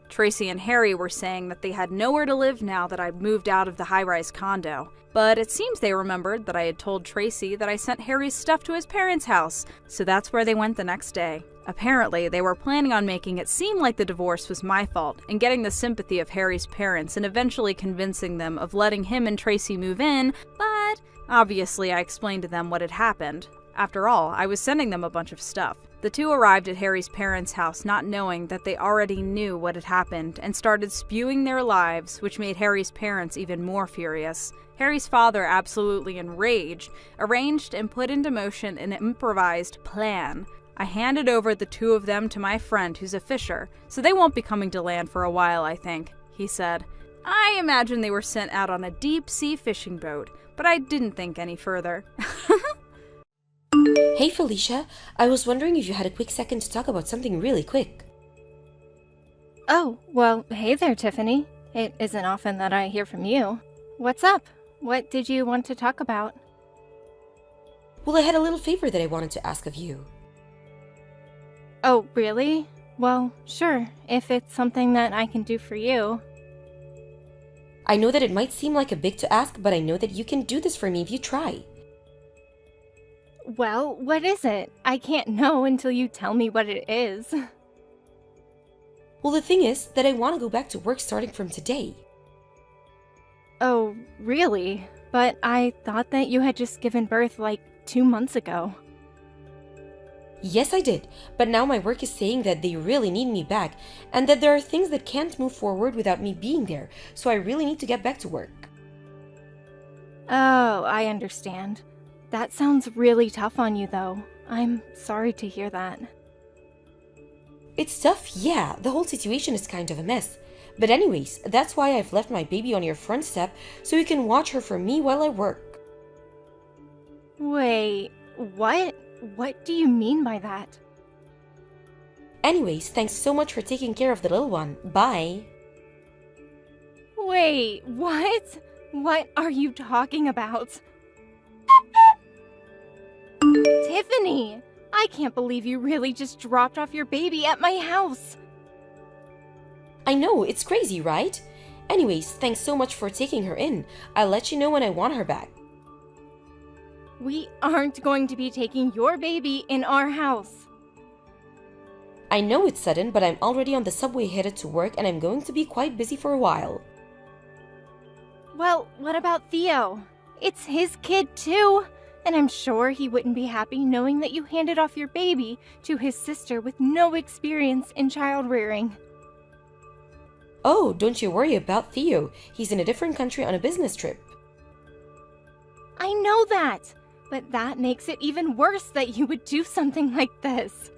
S3: Tracy and Harry were saying that they had nowhere to live now that I'd moved out of the high-rise condo. But it seems they remembered that I had told Tracy that I sent Harry's stuff to his parents' house, so that's where they went the next day. Apparently, they were planning on making it seem like the divorce was my fault and getting the sympathy of Harry's parents and eventually convincing them of letting him and Tracy move in, but obviously I explained to them what had happened. After all, I was sending them a bunch of stuff. The two arrived at Harry's parents' house not knowing that they already knew what had happened and started spewing their lives, which made Harry's parents even more furious. Harry's father, absolutely enraged, arranged and put into motion an improvised plan. I handed over the two of them to my friend who's a fisher, so they won't be coming to land for a while, I think, he said. I imagine they were sent out on a deep-sea fishing boat, but I didn't think any further.
S4: Hey Felicia, I was wondering if you had a quick second to talk about something really quick.
S5: Oh, well, hey there, Tiffany. It isn't often that I hear from you. What's up? What did you want to talk about?
S4: Well, I had a little favor that I wanted to ask of you.
S5: Oh, really? Well, sure, if it's something that I can do for you.
S4: I know that it might seem like a big to ask, but I know that you can do this for me if you try.
S5: Well, what is it? I can't know until you tell me what it is.
S4: Well, the thing is that I want to go back to work starting from today.
S5: Oh, really? But I thought that you had just given birth like 2 months ago.
S4: Yes, I did, but now my work is saying that they really need me back, and that there are things that can't move forward without me being there, so I really need to get back to work.
S5: Oh, I understand. That sounds really tough on you, though. I'm sorry to hear that.
S4: It's tough, yeah, the whole situation is kind of a mess. But anyways, that's why I've left my baby on your front step, so you can watch her for me while I work.
S5: Wait, what? What do you mean by that?
S4: Anyways, thanks so much for taking care of the little one. Bye.
S5: Wait, what? What are you talking about? Tiffany! I can't believe you really just dropped off your baby at my house!
S4: I know, it's crazy, right? Anyways, thanks so much for taking her in. I'll let you know when I want her back.
S5: We aren't going to be taking your baby in our house.
S4: I know it's sudden, but I'm already on the subway headed to work and I'm going to be quite busy for a while.
S5: Well, what about Theo? It's his kid too, and I'm sure he wouldn't be happy knowing that you handed off your baby to his sister with no experience in child rearing.
S4: Oh, don't you worry about Theo. He's in a different country on a business trip.
S5: I know that, but that makes it even worse that you would do something like this.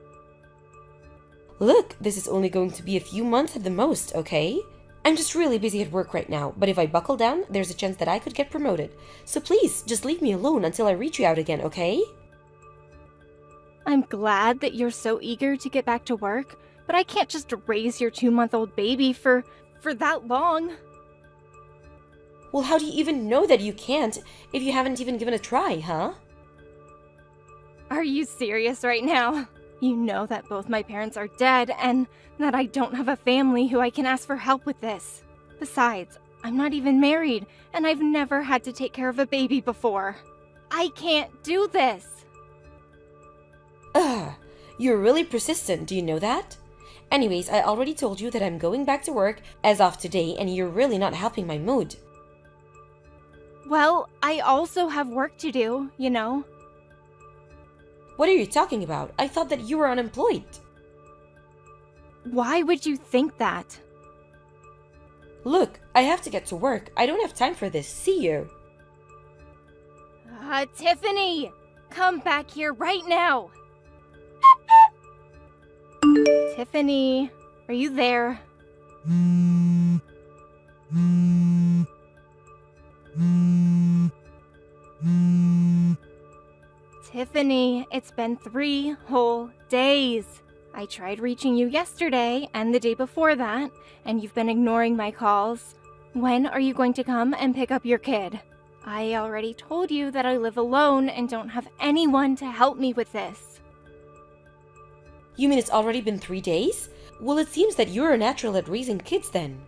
S4: Look, this is only going to be a few months at the most, okay? I'm just really busy at work right now, but if I buckle down, there's a chance that I could get promoted. So please, just leave me alone until I reach you out again, okay?
S5: I'm glad that you're so eager to get back to work, but I can't just raise your 2-month-old baby for that long.
S4: Well, how do you even know that you can't if you haven't even given a try, huh?
S5: Are you serious right now? You know that both my parents are dead and that I don't have a family who I can ask for help with this. Besides, I'm not even married and I've never had to take care of a baby before. I can't do this.
S4: Ugh, you're really persistent, do you know that? Anyways, I already told you that I'm going back to work as of today and you're really not helping my mood.
S5: Well, I also have work to do, you know.
S4: What are you talking about? I thought that you were unemployed.
S5: Why would you think that?
S4: Look, I have to get to work. I don't have time for this. See you.
S5: Tiffany! Come back here right now! Tiffany, are you there? Tiffany, it's been 3 whole days. I tried reaching you yesterday and the day before that, and you've been ignoring my calls. When are you going to come and pick up your kid? I already told you that I live alone and don't have anyone to help me with this.
S4: You mean it's already been 3 days? Well, it seems that you're a natural at raising kids then.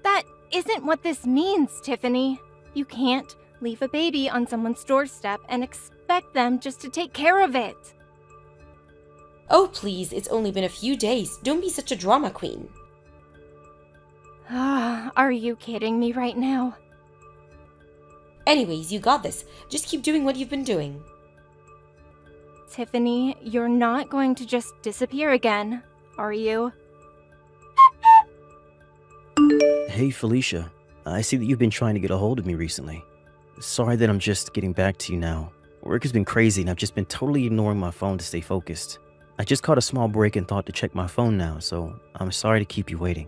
S5: That isn't what this means, Tiffany. You can't leave a baby on someone's doorstep and expect them just to take care of it.
S4: Oh, please, it's only been a few days. Don't be such a drama queen.
S5: Are you kidding me right now?
S4: Anyways, you got this. Just keep doing what you've been doing.
S5: Tiffany, you're not going to just disappear again, are you?
S2: Hey, Felicia. I see that you've been trying to get a hold of me recently. Sorry that I'm just getting back to you now. Work has been crazy and I've just been totally ignoring my phone to stay focused. I just caught a small break and thought to check my phone now, so I'm sorry to keep you waiting.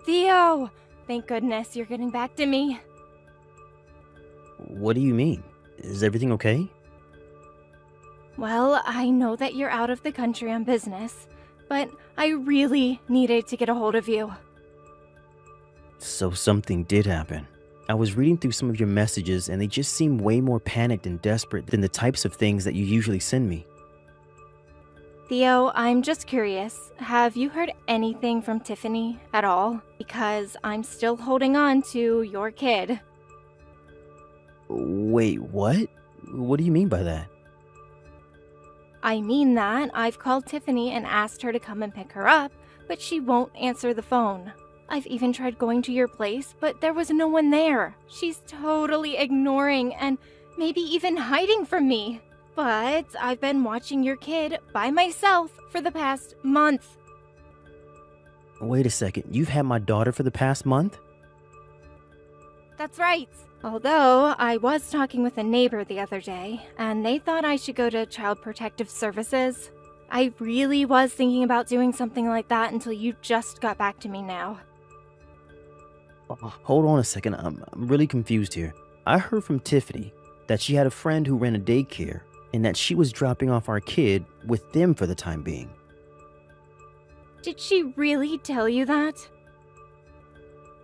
S5: Theo! Thank goodness you're getting back to me.
S2: What do you mean? Is everything okay?
S5: Well, I know that you're out of the country on business, but I really needed to get a hold of you.
S2: So something did happen. I was reading through some of your messages and they just seem way more panicked and desperate than the types of things that you usually send me.
S5: Theo, I'm just curious. Have you heard anything from Tiffany at all? Because I'm still holding on to your kid.
S2: Wait, what? What do you mean by that?
S5: I mean that I've called Tiffany and asked her to come and pick her up, but she won't answer the phone. I've even tried going to your place, but there was no one there. She's totally ignoring and maybe even hiding from me. But I've been watching your kid by myself for the past month.
S2: Wait a second, you've had my daughter for the past month?
S5: That's right. Although I was talking with a neighbor the other day, and they thought I should go to Child Protective Services. I really was thinking about doing something like that until you just got back to me now.
S2: Hold on a second, I'm really confused here. I heard from Tiffany that she had a friend who ran a daycare and that she was dropping off our kid with them for the time being.
S5: Did she really tell you that?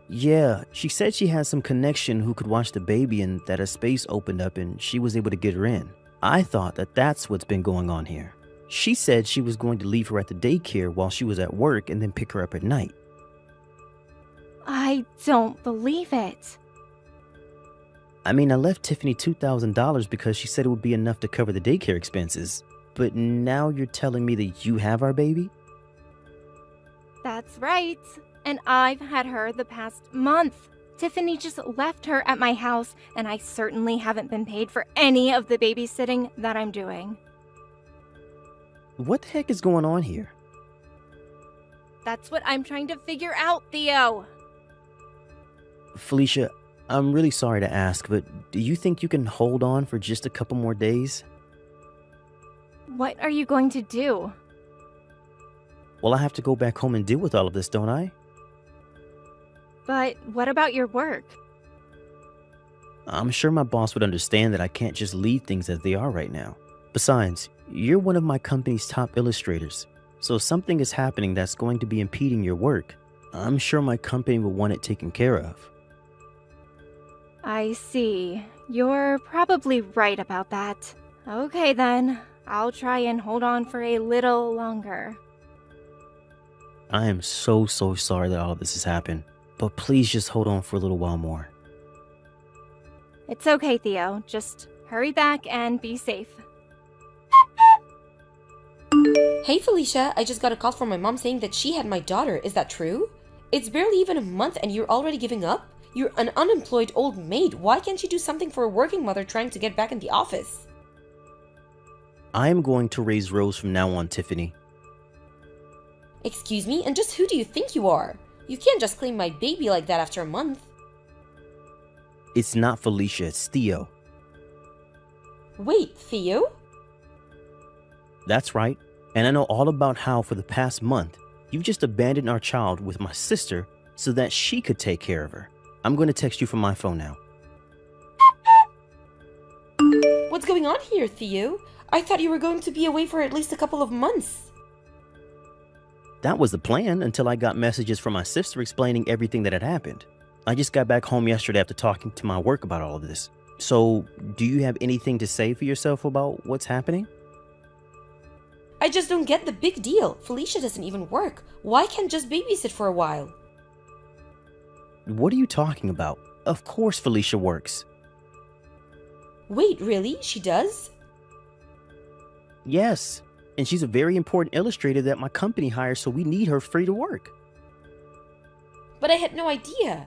S2: Yeah, she said she had some connection who could watch the baby and that a space opened up and she was able to get her in. I thought that that's what's been going on here. She said she was going to leave her at the daycare while she was at work and then pick her up at night.
S5: I don't believe it.
S2: I mean, I left Tiffany $2,000 because she said it would be enough to cover the daycare expenses. But now you're telling me that you have our baby?
S5: That's right. And I've had her the past month. Tiffany just left her at my house, and I certainly haven't been paid for any of the babysitting that I'm doing.
S2: What the heck is going on here?
S5: That's what I'm trying to figure out, Theo.
S2: Felicia, I'm really sorry to ask, but do you think you can hold on for just a couple more days?
S5: What are you going to do?
S2: Well, I have to go back home and deal with all of this, don't I?
S5: But what about your work?
S2: I'm sure my boss would understand that I can't just leave things as they are right now. Besides, you're one of my company's top illustrators, so if something is happening that's going to be impeding your work, I'm sure my company will want it taken care of.
S5: I see. You're probably right about that. Okay then, I'll try and hold on for a little longer.
S2: I am so sorry that all of this has happened, but please just hold on for a little while more.
S5: It's okay, Theo. Just hurry back and be safe.
S4: Hey Felicia, I just got a call from my mom saying that she had my daughter. Is that true? It's barely even a month and you're already giving up? You're an unemployed old maid. Why can't you do something for a working mother trying to get back in the office?
S2: I am going to raise Rose from now on, Tiffany.
S4: Excuse me, and just who do you think you are? You can't just claim my baby like that after a month.
S2: It's not Felicia, it's Theo.
S4: Wait, Theo?
S2: That's right, and I know all about how for the past month, you've just abandoned our child with my sister so that she could take care of her. I'm going to text you from my phone now.
S4: What's going on here, Theo? I thought you were going to be away for at least a couple of months.
S2: That was the plan until I got messages from my sister explaining everything that had happened. I just got back home yesterday after talking to my work about all of this. So, do you have anything to say for yourself about what's happening?
S4: I just don't get the big deal. Felicia doesn't even work. Why can't just babysit for a while?
S2: What are you talking about? Of course Felicia works.
S4: Wait, really? She does?
S2: Yes, and she's a very important illustrator that my company hires, so we need her free to work.
S4: But I had no idea.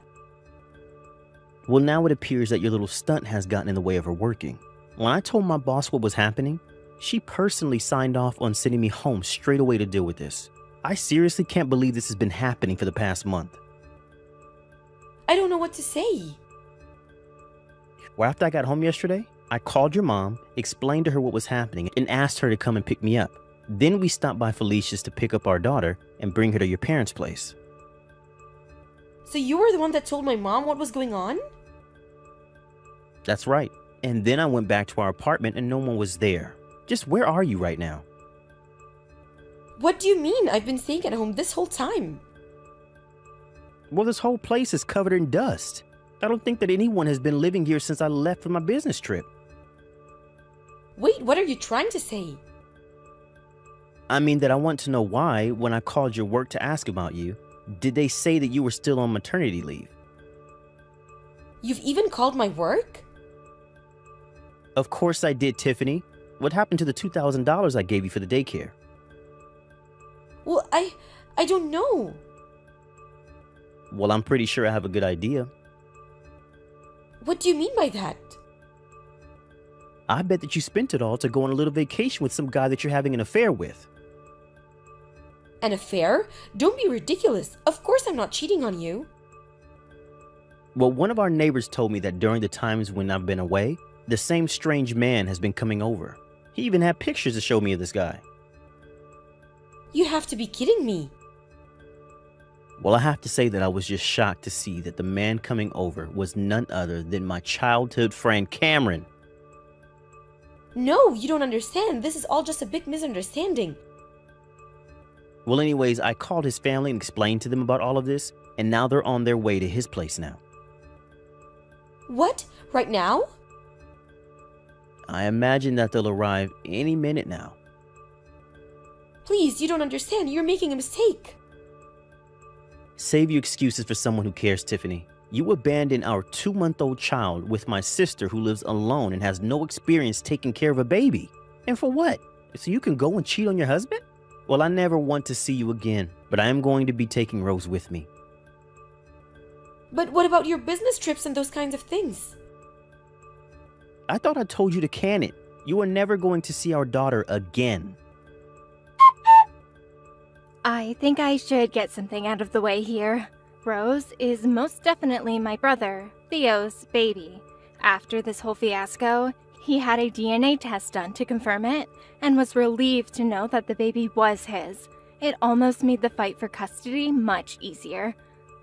S2: Well, now it appears that your little stunt has gotten in the way of her working. When I told my boss what was happening, she personally signed off on sending me home straight away to deal with this. I seriously can't believe this has been happening for the past month.
S4: I don't know what to say.
S2: Well, after I got home yesterday, I called your mom, explained to her what was happening, and asked her to come and pick me up. Then we stopped by Felicia's to pick up our daughter and bring her to your parents' place.
S4: So you were the one that told my mom what was going on?
S2: That's right. And then I went back to our apartment and no one was there. Just where are you right now?
S4: What do you mean? I've been staying at home this whole time.
S2: Well, this whole place is covered in dust. I don't think that anyone has been living here since I left for my business trip.
S4: Wait, what are you trying to say?
S2: I mean that I want to know why, when I called your work to ask about you, did they say that you were still on maternity leave?
S4: You've even called my work?
S2: Of course I did, Tiffany. What happened to the $2,000 I gave you for the daycare?
S4: Well, I don't know.
S2: Well, I'm pretty sure I have a good idea.
S4: What do you mean by that?
S2: I bet that you spent it all to go on a little vacation with some guy that you're having an affair with.
S4: An affair? Don't be ridiculous. Of course I'm not cheating on you.
S2: Well, one of our neighbors told me that during the times when I've been away, the same strange man has been coming over. He even had pictures to show me of this guy.
S4: You have to be kidding me.
S2: Well, I have to say that I was just shocked to see that the man coming over was none other than my childhood friend Cameron.
S4: No, you don't understand. This is all just a big misunderstanding.
S2: Well, anyways, I called his family and explained to them about all of this, and now they're on their way to his place now.
S4: What? Right now?
S2: I imagine that they'll arrive any minute now.
S4: Please, you don't understand. You're making a mistake.
S2: Save your excuses for someone who cares, Tiffany. You abandoned our 2-month-old child with my sister who lives alone and has no experience taking care of a baby. And for what? So you can go and cheat on your husband? Well, I never want to see you again, but I am going to be taking Rose with me.
S4: But what about your business trips and those kinds of things?
S2: I thought I told you to can it. You are never going to see our daughter again.
S5: I think I should get something out of the way here. Rose is most definitely my brother, Theo's baby. After this whole fiasco, he had a DNA test done to confirm it, and was relieved to know that the baby was his. It almost made the fight for custody much easier.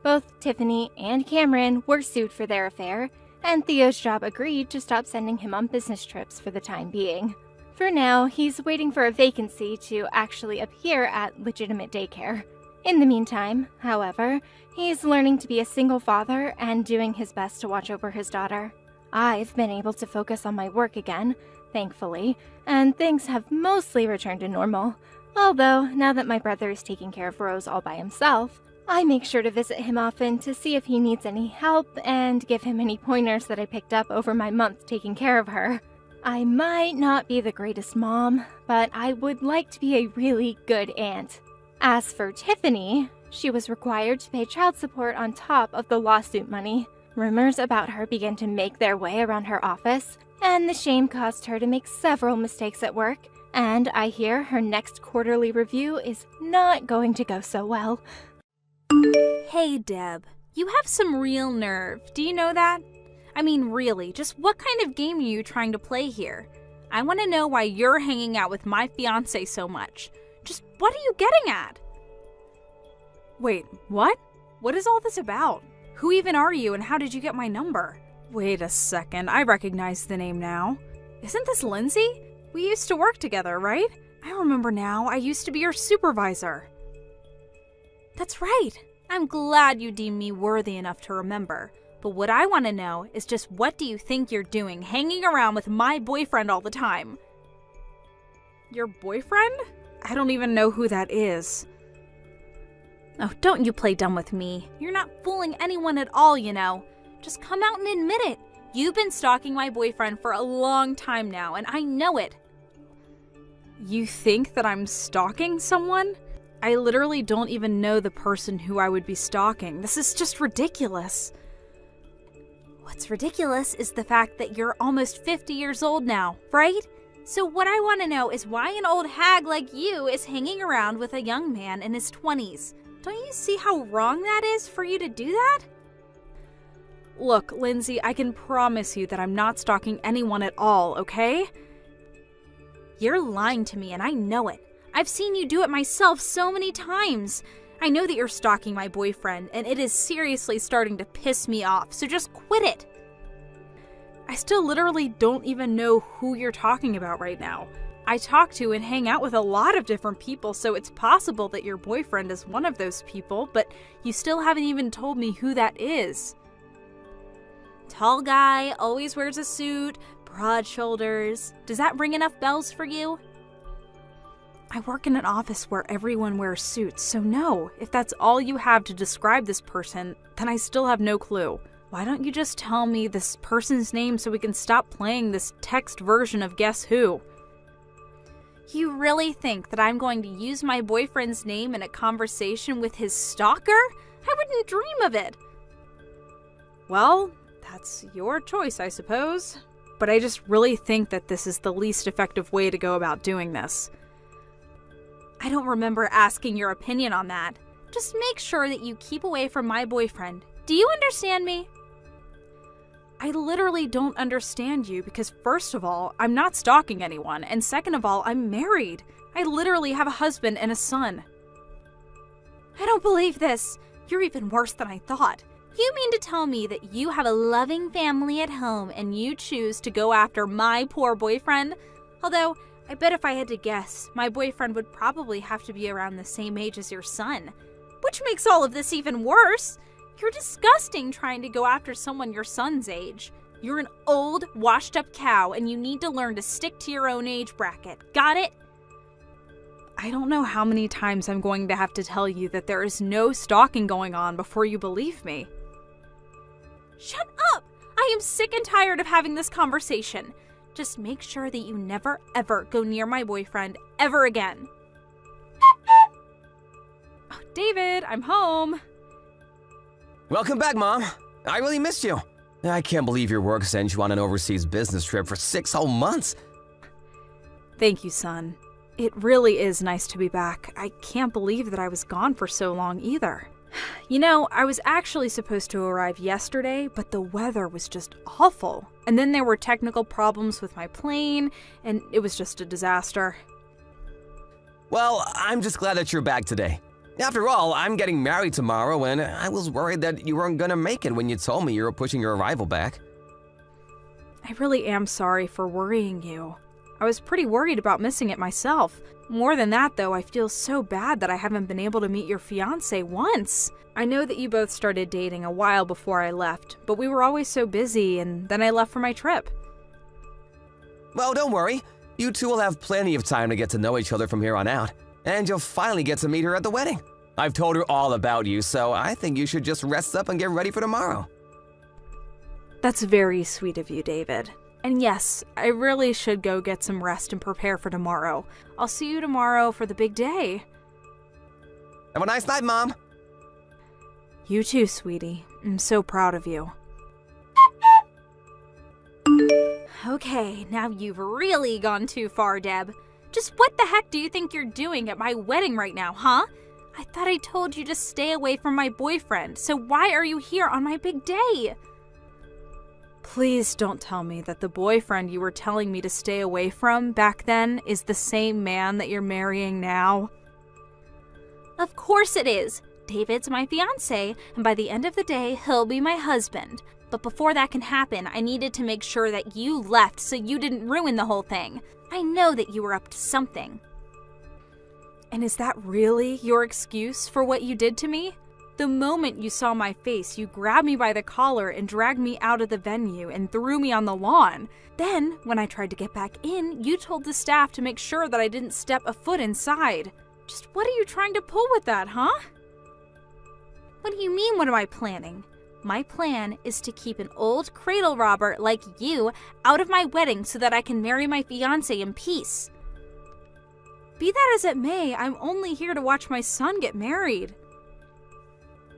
S5: Both Tiffany and Cameron were sued for their affair, and Theo's job agreed to stop sending him on business trips for the time being. For now, he's waiting for a vacancy to actually appear at legitimate daycare. In the meantime, however, he's learning to be a single father and doing his best to watch over his daughter. I've been able to focus on my work again, thankfully, and things have mostly returned to normal. Although, now that my brother is taking care of Rose all by himself, I make sure to visit him often to see if he needs any help and give him any pointers that I picked up over my month taking care of her. I might not be the greatest mom, but I would like to be a really good aunt. As for Tiffany, she was required to pay child support on top of the lawsuit money. Rumors about her began to make their way around her office, and the shame caused her to make several mistakes at work, and I hear her next quarterly review is not going to go so well.
S1: Hey, Deb, you have some real nerve. Do you know that? I mean, really, just what kind of game are you trying to play here? I want to know why you're hanging out with my fiancé so much. Just what are you getting at? Wait, what? What is all this about? Who even are you and how did you get my number? Wait a second, I recognize the name now.
S3: Isn't this Lindsay? We used to work together, right? I remember now. I used to be your supervisor. That's right. I'm glad you deem me worthy enough to remember. But what I want to know is just what do you think you're doing hanging around with my boyfriend all the time? Your boyfriend? I don't even know who that is. Oh, don't you play dumb with me. You're not fooling anyone at all, you know. Just come out and admit it. You've been stalking my boyfriend for a long time now, and I know it. You think that I'm stalking someone? I literally don't even know the person who I would be stalking. This is just ridiculous. What's ridiculous is the fact that you're almost 50 years old now, right? So what I want to know is why an old hag like you is hanging around with a young man in his 20s. Don't you see how wrong that is for you to do that? Look, Lindsay, I can promise you that I'm not stalking anyone at all, okay? You're lying to me and I know it. I've seen you do it myself so many times. I know that you're stalking my boyfriend, and it is seriously starting to piss me off, so just quit it. I still literally don't even know who you're talking about right now. I talk to and hang out with a lot of different people, so it's possible that your boyfriend is one of those people, but you still haven't even told me who that is. Tall guy, always wears a suit, broad shoulders. Does that ring enough bells for you? I work in an office where everyone wears suits, so no, if that's all you have to describe this person, then I still have no clue. Why don't you just tell me this person's name so we can stop playing this text version of Guess Who? You really think that I'm going to use my boyfriend's name in a conversation with his stalker? I wouldn't dream of it. Well, that's your choice, I suppose. But I just really think that this is the least effective way to go about doing this. I don't remember asking your opinion on that. Just make sure that you keep away from my boyfriend. Do you understand me? I literally don't understand you because first of all, I'm not stalking anyone, and second of all, I'm married. I literally have a husband and a son. I don't believe this. You're even worse than I thought. You mean to tell me that you have a loving family at home and you choose to go after my poor boyfriend? Although, I bet if I had to guess, my boyfriend would probably have to be around the same age as your son. Which makes all of this even worse. You're disgusting trying to go after someone your son's age. You're an old, washed-up cow, and you need to learn to stick to your own age bracket. Got it? I don't know how many times I'm going to have to tell you that there is no stalking going on before you believe me. Shut up! I am sick and tired of having this conversation. Just make sure that you never, ever go near my boyfriend ever again. Oh, David, I'm home.
S6: Welcome back, Mom. I really missed you. I can't believe your work sent you on an overseas business trip for 6 whole months.
S3: Thank you, son. It really is nice to be back. I can't believe that I was gone for so long either. You know, I was actually supposed to arrive yesterday, but the weather was just awful. And then there were technical problems with my plane, and it was just a disaster.
S6: Well, I'm just glad that you're back today. After all, I'm getting married tomorrow, and I was worried that you weren't gonna make it when you told me you were pushing your arrival back.
S3: I really am sorry for worrying you. I was pretty worried about missing it myself. More than that, though, I feel so bad that I haven't been able to meet your fiancé once. I know that you both started dating a while before I left, but we were always so busy, and then I left for my trip.
S6: Well, don't worry. You two will have plenty of time to get to know each other from here on out, and you'll finally get to meet her at the wedding. I've told her all about you, so I think you should just rest up and get ready for tomorrow.
S3: That's very sweet of you, David. And yes, I really should go get some rest and prepare for tomorrow. I'll see you tomorrow for the big day.
S6: Have a nice night, Mom.
S3: You too, sweetie. I'm so proud of you. Okay, now you've really gone too far, Deb. Just what the heck do you think you're doing at my wedding right now, huh? I thought I told you to stay away from my boyfriend, so why are you here on my big day? Please don't tell me that the boyfriend you were telling me to stay away from back then is the same man that you're marrying now. Of course it is. David's my fiancé, and by the end of the day, he'll be my husband.
S1: But before that can happen, I needed to make sure that you left so you didn't ruin the whole thing. I know that you were up to something.
S3: And is that really your excuse for what you did to me? The moment you saw my face, you grabbed me by the collar and dragged me out of the venue and threw me on the lawn. Then, when I tried to get back in, you told the staff to make sure that I didn't step a foot inside. Just what are you trying to pull with that, huh?
S1: What do you mean, what am I planning? My plan is to keep an old cradle robber like you out of my wedding so that I can marry my fiancé in peace.
S3: Be that as it may, I'm only here to watch my son get married.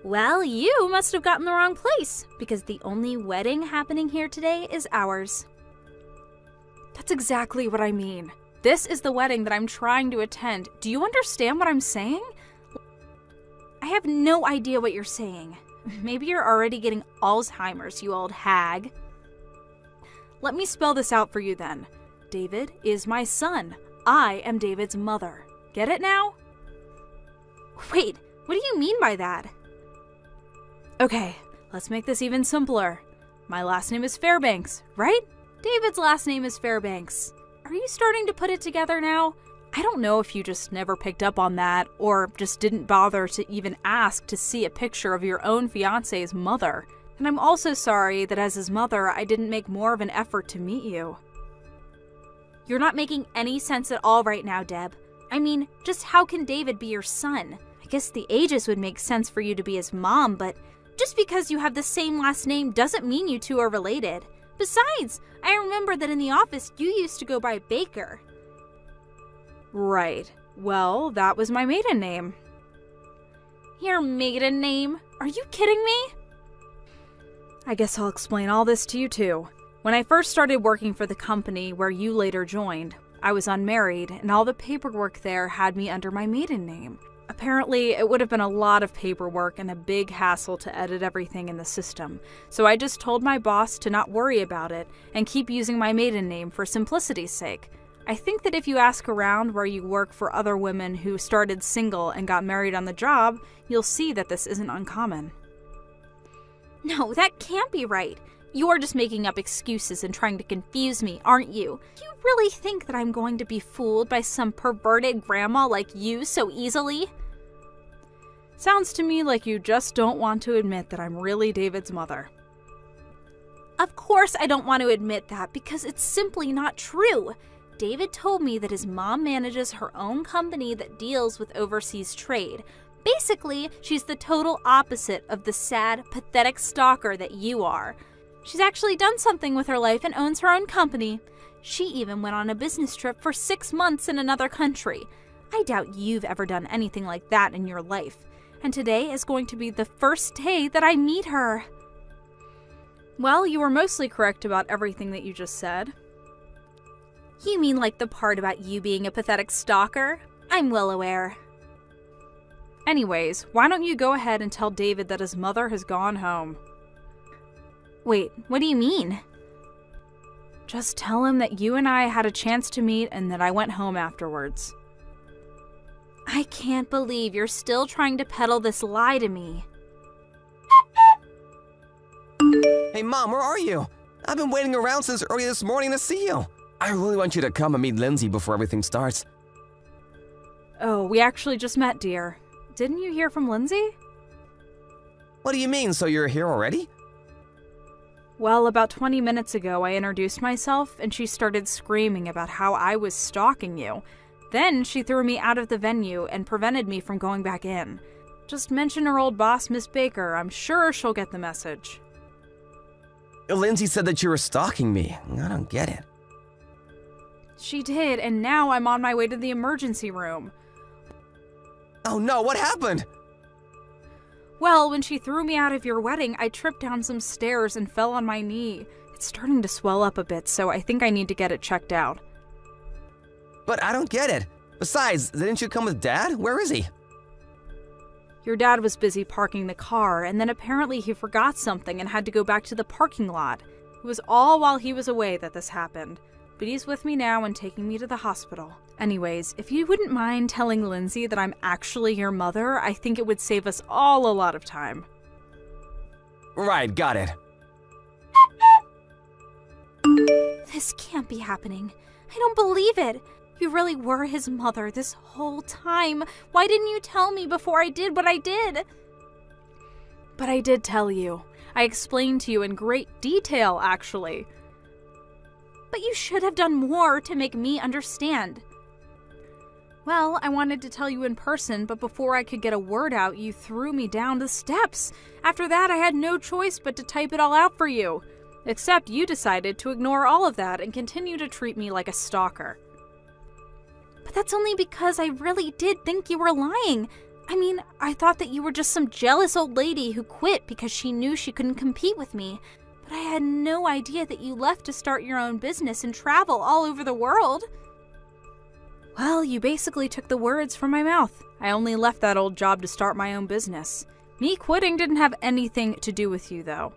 S1: Well, you must have gotten the wrong place, because the only wedding happening here today is ours.
S3: That's exactly what I mean. This is the wedding that I'm trying to attend. Do you understand what I'm saying?
S1: I have no idea what you're saying. Maybe you're already getting Alzheimer's, you old hag.
S3: Let me spell this out for you then. David is my son. I am David's mother. Get it now?
S1: Wait, what do you mean by that?
S3: Okay, let's make this even simpler. My last name is Fairbanks, right? David's last name is Fairbanks. Are you starting to put it together now? I don't know if you just never picked up on that, or just didn't bother to even ask to see a picture of your own fiancé's mother. And I'm also sorry that as his mother, I didn't make more of an effort to meet you.
S1: You're not making any sense at all right now, Deb. I mean, just how can David be your son? I guess the ages would make sense for you to be his mom, but just because you have the same last name doesn't mean you two are related. Besides, I remember that in the office you used to go by Baker.
S3: Right. Well, that was my maiden name.
S1: Your maiden name? Are you kidding me?
S3: I guess I'll explain all this to you too. When I first started working for the company where you later joined, I was unmarried and all the paperwork there had me under my maiden name. Apparently, it would have been a lot of paperwork and a big hassle to edit everything in the system, so I just told my boss to not worry about it and keep using my maiden name for simplicity's sake. I think that if you ask around where you work for other women who started single and got married on the job, you'll see that this isn't uncommon.
S1: No, that can't be right. You're just making up excuses and trying to confuse me, aren't you? You really think that I'm going to be fooled by some perverted grandma like you so easily?
S3: Sounds to me like you just don't want to admit that I'm really David's mother.
S1: Of course I don't want to admit that because it's simply not true. David told me that his mom manages her own company that deals with overseas trade. Basically, she's the total opposite of the sad, pathetic stalker that you are. She's actually done something with her life and owns her own company. She even went on a business trip for 6 months in another country. I doubt you've ever done anything like that in your life. And today is going to be the first day that I meet her.
S3: Well, you were mostly correct about everything that you just said.
S1: You mean like the part about you being a pathetic stalker? I'm well aware.
S3: Anyways, why don't you go ahead and tell David that his mother has gone home?
S1: Wait, what do you mean?
S3: Just tell him that you and I had a chance to meet and that I went home afterwards.
S1: I can't believe you're still trying to peddle this lie to me.
S6: Hey, Mom, where are you? I've been waiting around since early this morning to see you. I really want you to come and meet Lindsay before everything starts.
S3: Oh, we actually just met, dear. Didn't you hear from Lindsay?
S6: What do you mean, so you're here already?
S3: Well, about 20 minutes ago, I introduced myself, and she started screaming about how I was stalking you. Then she threw me out of the venue and prevented me from going back in. Just mention her old boss, Miss Baker. I'm sure she'll get the message.
S6: Lindsay said that you were stalking me. I don't get it.
S3: She did, and now I'm on my way to the emergency room.
S6: Oh no, what happened?
S3: Well, when she threw me out of your wedding, I tripped down some stairs and fell on my knee. It's starting to swell up a bit, so I think I need to get it checked out.
S6: But I don't get it. Besides, didn't you come with Dad? Where is he?
S3: Your dad was busy parking the car, and then apparently he forgot something and had to go back to the parking lot. It was all while he was away that this happened. But he's with me now and taking me to the hospital. Anyways, if you wouldn't mind telling Lindsay that I'm actually your mother, I think it would save us all a lot of time.
S6: Right, got it.
S1: This can't be happening. I don't believe it. You really were his mother this whole time. Why didn't you tell me before I did what I did?
S3: But I did tell you. I explained to you in great detail, actually.
S1: But you should have done more to make me understand.
S3: Well, I wanted to tell you in person, but before I could get a word out, you threw me down the steps. After that, I had no choice but to type it all out for you. Except you decided to ignore all of that and continue to treat me like a stalker.
S1: But that's only because I really did think you were lying. I mean, I thought that you were just some jealous old lady who quit because she knew she couldn't compete with me. But I had no idea that you left to start your own business and travel all over the world.
S3: Well, you basically took the words from my mouth. I only left that old job to start my own business. Me quitting didn't have anything to do with you, though.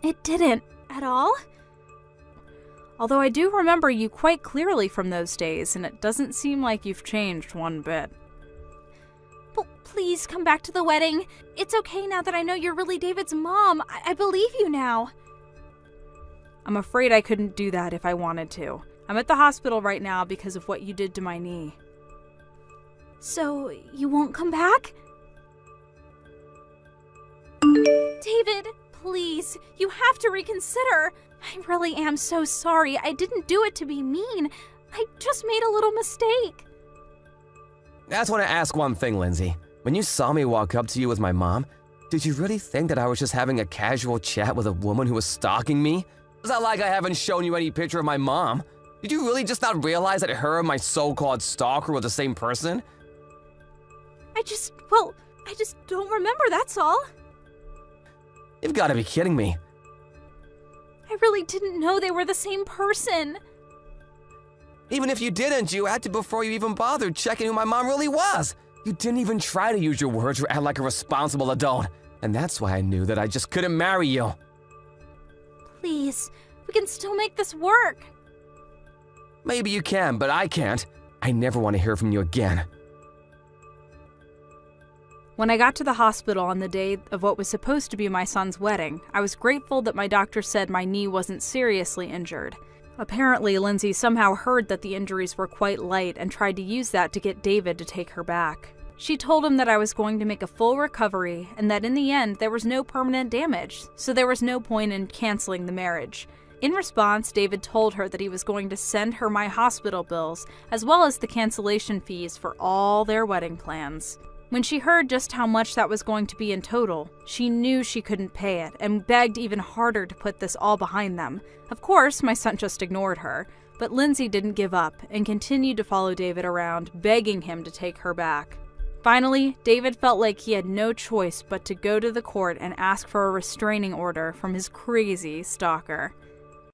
S1: It didn't at all?
S3: Although I do remember you quite clearly from those days, and it doesn't seem like you've changed one bit.
S1: But please come back to the wedding. It's okay now that I know you're really David's mom. I believe you now.
S3: I'm afraid I couldn't do that if I wanted to. I'm at the hospital right now because of what you did to my knee.
S1: So, you won't come back? David, please, you have to reconsider. I really am so sorry. I didn't do it to be mean. I just made a little mistake.
S6: I just want to ask one thing, Lindsay. When you saw me walk up to you with my mom, did you really think that I was just having a casual chat with a woman who was stalking me? It's not like I haven't shown you any picture of my mom. Did you really just not realize that her and my so-called stalker were the same person?
S1: I just don't remember, that's all.
S6: You've got to be kidding me.
S1: I really didn't know they were the same person.
S6: Even if you didn't, you acted before you even bothered checking who my mom really was. You didn't even try to use your words or act like a responsible adult. And that's why I knew that I just couldn't marry you.
S1: Please, we can still make this work.
S6: Maybe you can, but I can't. I never want to hear from you again.
S3: When I got to the hospital on the day of what was supposed to be my son's wedding, I was grateful that my doctor said my knee wasn't seriously injured. Apparently, Lindsay somehow heard that the injuries were quite light and tried to use that to get David to take her back. She told him that I was going to make a full recovery and that in the end there was no permanent damage, so there was no point in canceling the marriage. In response, David told her that he was going to send her my hospital bills, as well as the cancellation fees for all their wedding plans. When she heard just how much that was going to be in total, she knew she couldn't pay it and begged even harder to put this all behind them. Of course, my son just ignored her, but Lindsay didn't give up and continued to follow David around, begging him to take her back. Finally, David felt like he had no choice but to go to the court and ask for a restraining order from his crazy stalker.